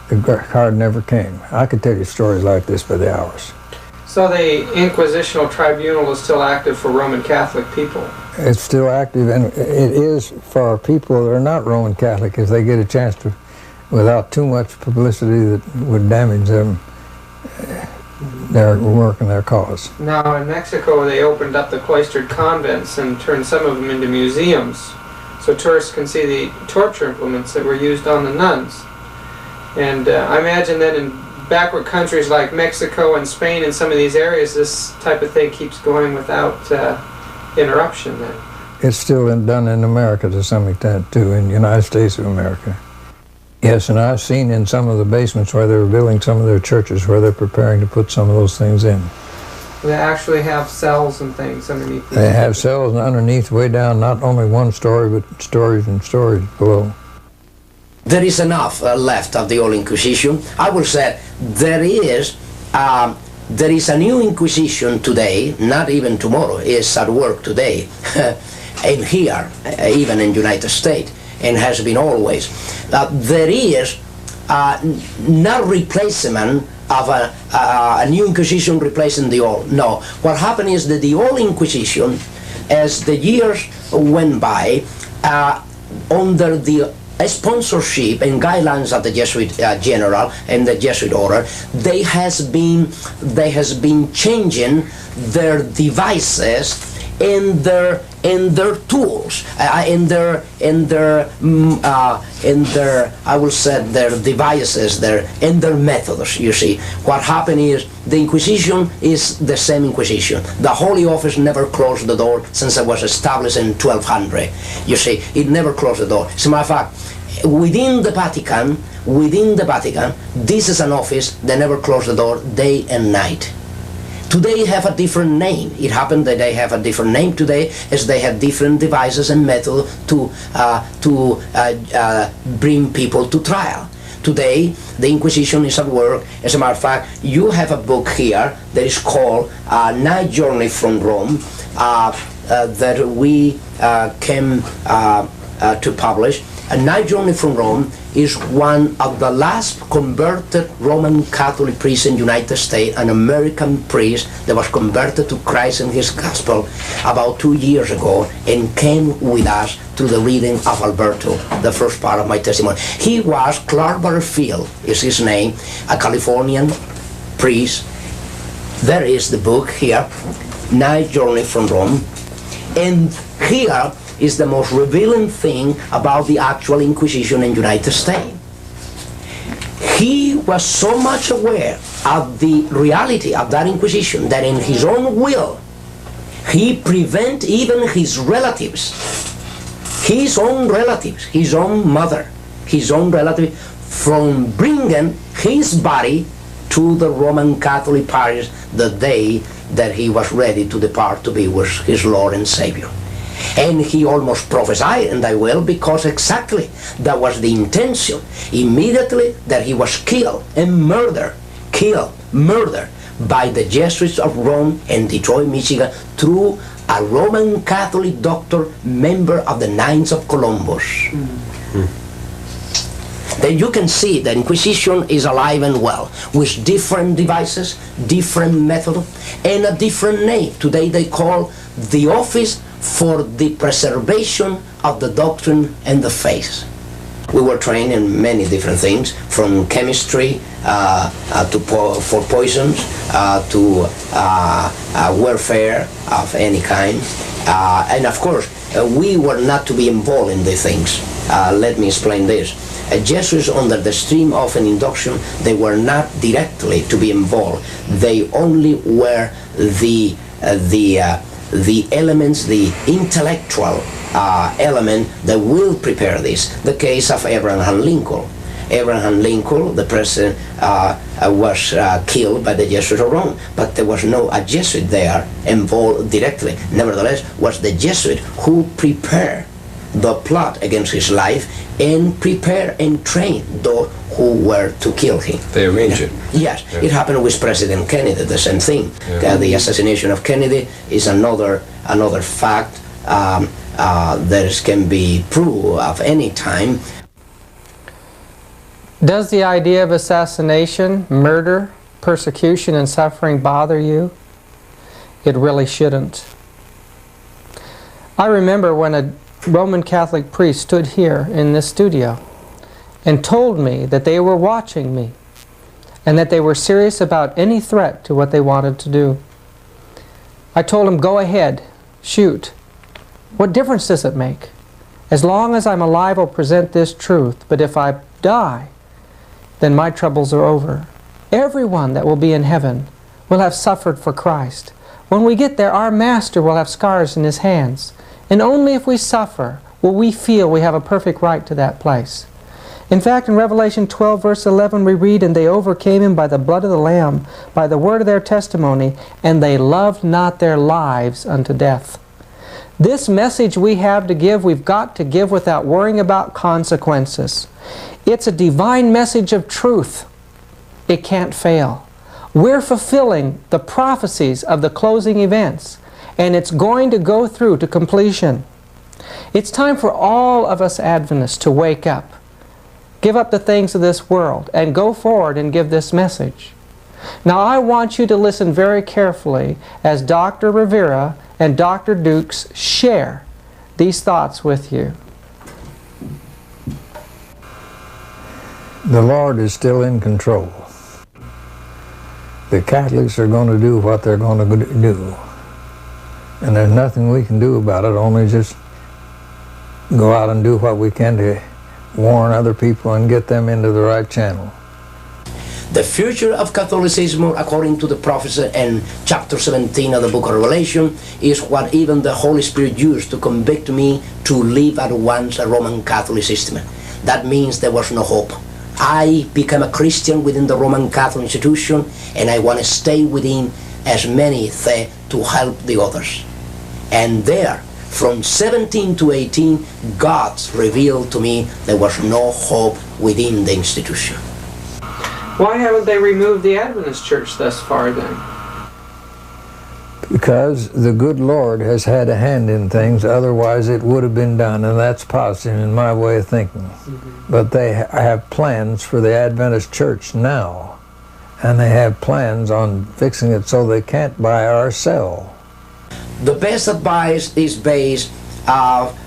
The card never came. I could tell you stories like this by the hours. So the Inquisitional Tribunal is still active for Roman Catholic people? It's still active, and it is for people that are not Roman Catholic if they get a chance to, without too much publicity that would damage them, their work and their cause. Now in Mexico they opened up the cloistered convents and turned some of them into museums. so tourists can see the torture implements that were used on the nuns. And I imagine that in backward countries like Mexico and Spain and some of these areas, this type of thing keeps going without interruption then. It's still done in America to some extent too, in the United States of America. Yes, and I've seen in some of the basements where they were building some of their churches where they're preparing to put some of those things in. They actually have cells and things underneath. They have cells underneath, way down, not only one story, but stories and stories below. There is enough left of the old Inquisition. I will say there is a new Inquisition today, not even tomorrow, is at work today, and here, even in the United States, and has been always. There is not replacement of a new Inquisition replacing the old. No, what happened is that the old Inquisition, as the years went by, under the sponsorship and guidelines of the Jesuit general and the Jesuit order, they has been changing their devices and their tools, in their I will say their devices, and their methods. You see, what happened is the Inquisition is the same Inquisition. The Holy Office never closed the door since it was established in 1200. You see, it never closed the door. As a matter of fact, within the Vatican, this is an office that never closed the door day and night. Today have a different name. It happened that they have a different name today, as they have different devices and methods to bring people to trial. Today, the Inquisition is at work. As a matter of fact, you have a book here that is called Night Journey from Rome, that we came to publish. A Night Journey from Rome is one of the last converted Roman Catholic priests in the United States, an American priest that was converted to Christ and his gospel about 2 years ago, and came with us to the reading of Alberto, the first part of my testimony. He was Clark Butterfield, is his name, a Californian priest. There is the book here, Night Journey from Rome, and here is the most revealing thing about the actual Inquisition in the United States. He was so much aware of the reality of that Inquisition that in his own will, he prevent even his relatives, his own mother, his own relative, from bringing his body to the Roman Catholic parish the day that he was ready to depart to be with his Lord and Savior. And he almost prophesied in thy will, because exactly that was the intention. Immediately that he was killed by the Jesuits of Rome and Detroit, Michigan, through a Roman Catholic doctor, member of the Knights of Columbus. Then you can see the Inquisition is alive and well, with different devices, different methods, and a different name. Today they call the Office for the Preservation of the Doctrine and the Faith. We were trained in many different things, from chemistry for poisons to warfare of any kind. And of course, we were not to be involved in these things. Let me explain this. Jesuits, under the stream of an induction, they were not directly to be involved. They only were the elements, the intellectual element that will prepare this. The case of Abraham Lincoln. Abraham Lincoln, the president, was killed by the Jesuits of Rome, but there was no a Jesuit there involved directly. Nevertheless, was the Jesuit who prepared the plot against his life and prepare and train those who were to kill him. They arranged it. Yes, Yeah. It happened with President Kennedy, the same thing. Yeah. The assassination of Kennedy is another fact that can be proved of any time. Does the idea of assassination, murder, persecution, and suffering bother you? It really shouldn't. I remember when a Roman Catholic priest stood here in this studio and told me that they were watching me and that they were serious about any threat to what they wanted to do. I told him, go ahead, shoot. What difference does it make? As long as I'm alive, I'll present this truth. But if I die, then my troubles are over. Everyone that will be in heaven will have suffered for Christ. When we get there, our Master will have scars in His hands. And only if we suffer will we feel we have a perfect right to that place. In fact, in Revelation 12, verse 11, we read, "And they overcame Him by the blood of the Lamb, by the word of their testimony, and they loved not their lives unto death." This message we have to give, we've got to give without worrying about consequences. It's a divine message of truth. It can't fail. We're fulfilling the prophecies of the closing events, and it's going to go through to completion. It's time for all of us Adventists to wake up, give up the things of this world, and go forward and give this message. Now I want you to listen very carefully as Dr. Rivera and Dr. Dukes share these thoughts with you. The Lord is still in control. The Catholics are going to do what they're going to do. And there's nothing we can do about it, only just go out and do what we can to warn other people and get them into the right channel. The future of Catholicism, according to the prophecy in chapter 17 of the book of Revelation, is what even the Holy Spirit used to convict me to leave at once a Roman Catholic system. That means there was no hope. I became a Christian within the Roman Catholic institution, and I want to stay within as many to help the others. And there, from 17 to 18, God revealed to me there was no hope within the institution. Why haven't they removed the Adventist Church thus far then? Because the good Lord has had a hand in things, otherwise it would have been done, and that's positive in my way of thinking. But they have plans for the Adventist Church now, and they have plans on fixing it so they can't buy or sell. The best advice is based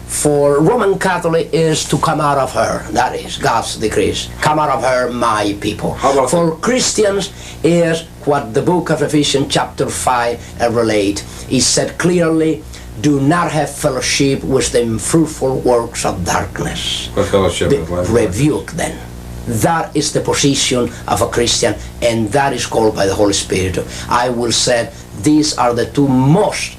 for Roman Catholic is to come out of her. That is God's decrees. Come out of her, my people. For Christians is what the book of Ephesians chapter 5 relate. It said clearly, do not have fellowship with the unfruitful works of darkness. What fellowship with life? Rebuke them. That is the position of a Christian, and that is called by the Holy Spirit. I will say these are the two most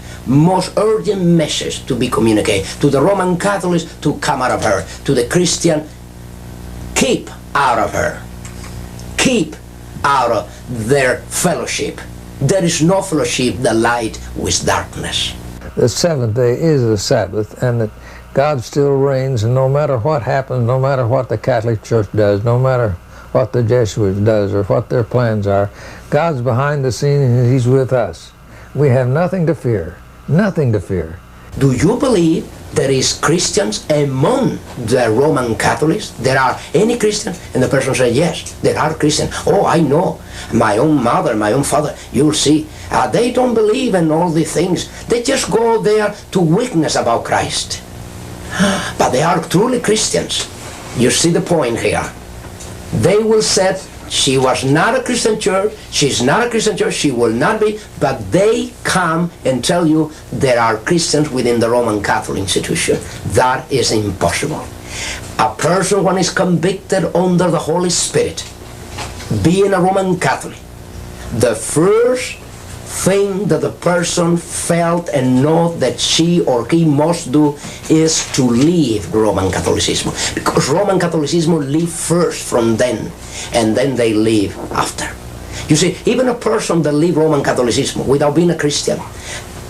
urgent message to be communicated to the Roman Catholics, to come out of her, to the Christian, keep out of her, keep out of their fellowship. There is no fellowship that light with darkness. The seventh day is the Sabbath, and that God still reigns, and no matter what happens, no matter what the Catholic Church does, no matter what the Jesuits does or what their plans are, God's behind the scene and He's with us. We have nothing to fear. Nothing to fear. Do you believe there is Christians among the Roman Catholics? There are any Christians? And the person said, yes, there are Christians. Oh, I know. My own mother, my own father, you'll see. They don't believe in all these things. They just go there to witness about Christ. But they are truly Christians. You see the point here. They will say, she was not a Christian church, she's not a Christian church, she will not be, but they come and tell you there are Christians within the Roman Catholic institution. That is impossible. A person when is convicted under the Holy Spirit, being a Roman Catholic, the first thing that the person felt and know that she or he must do is to leave Roman Catholicism, because Roman Catholicism live first from then, and then they leave after. You see, even a person that leave Roman Catholicism without being a Christian,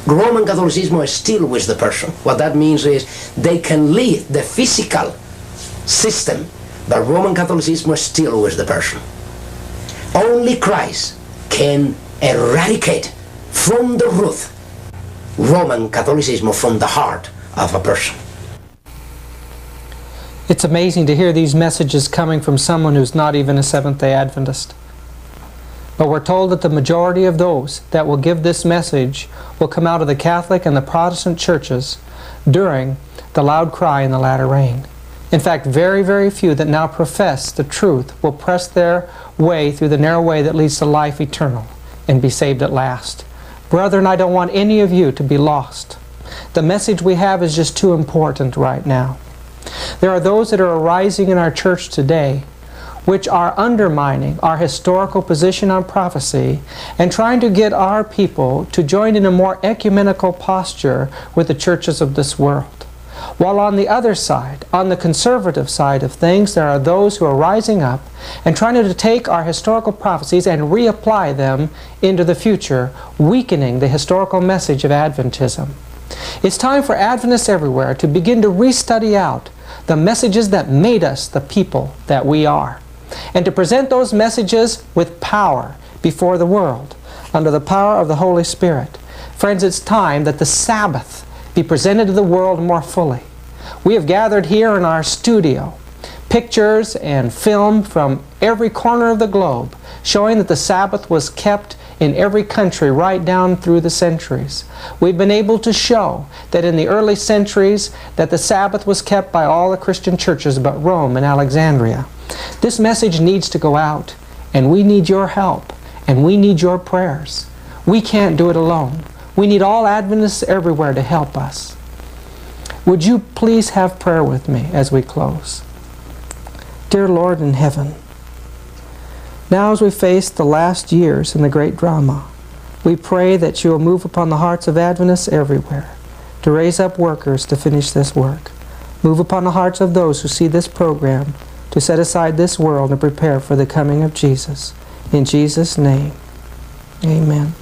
Roman Catholicism is still with the person. What that means is they can leave the physical system, but Roman Catholicism is still with the person. Only Christ can eradicate from the root Roman Catholicism from the heart of a person. It's amazing to hear these messages coming from someone who's not even a Seventh-day Adventist. But we're told that the majority of those that will give this message will come out of the Catholic and the Protestant churches during the loud cry in the latter rain. In fact, very, very few that now profess the truth will press their way through the narrow way that leads to life eternal and be saved at last. Brethren, I don't want any of you to be lost. The message we have is just too important right now. There are those that are arising in our church today which are undermining our historical position on prophecy and trying to get our people to join in a more ecumenical posture with the churches of this world. While on the other side, on the conservative side of things, there are those who are rising up and trying to take our historical prophecies and reapply them into the future, weakening the historical message of Adventism. It's time for Adventists everywhere to begin to restudy out the messages that made us the people that we are, and to present those messages with power before the world, under the power of the Holy Spirit. Friends, it's time that the Sabbath be presented to the world more fully. We have gathered here in our studio pictures and film from every corner of the globe showing that the Sabbath was kept in every country right down through the centuries. We've been able to show that in the early centuries that the Sabbath was kept by all the Christian churches but Rome and Alexandria. This message needs to go out, and we need your help, and we need your prayers. We can't do it alone. We need all Adventists everywhere to help us. Would you please have prayer with me as we close? Dear Lord in heaven, now as we face the last years in the great drama, we pray that you will move upon the hearts of Adventists everywhere to raise up workers to finish this work. Move upon the hearts of those who see this program to set aside this world and prepare for the coming of Jesus. In Jesus' name, amen.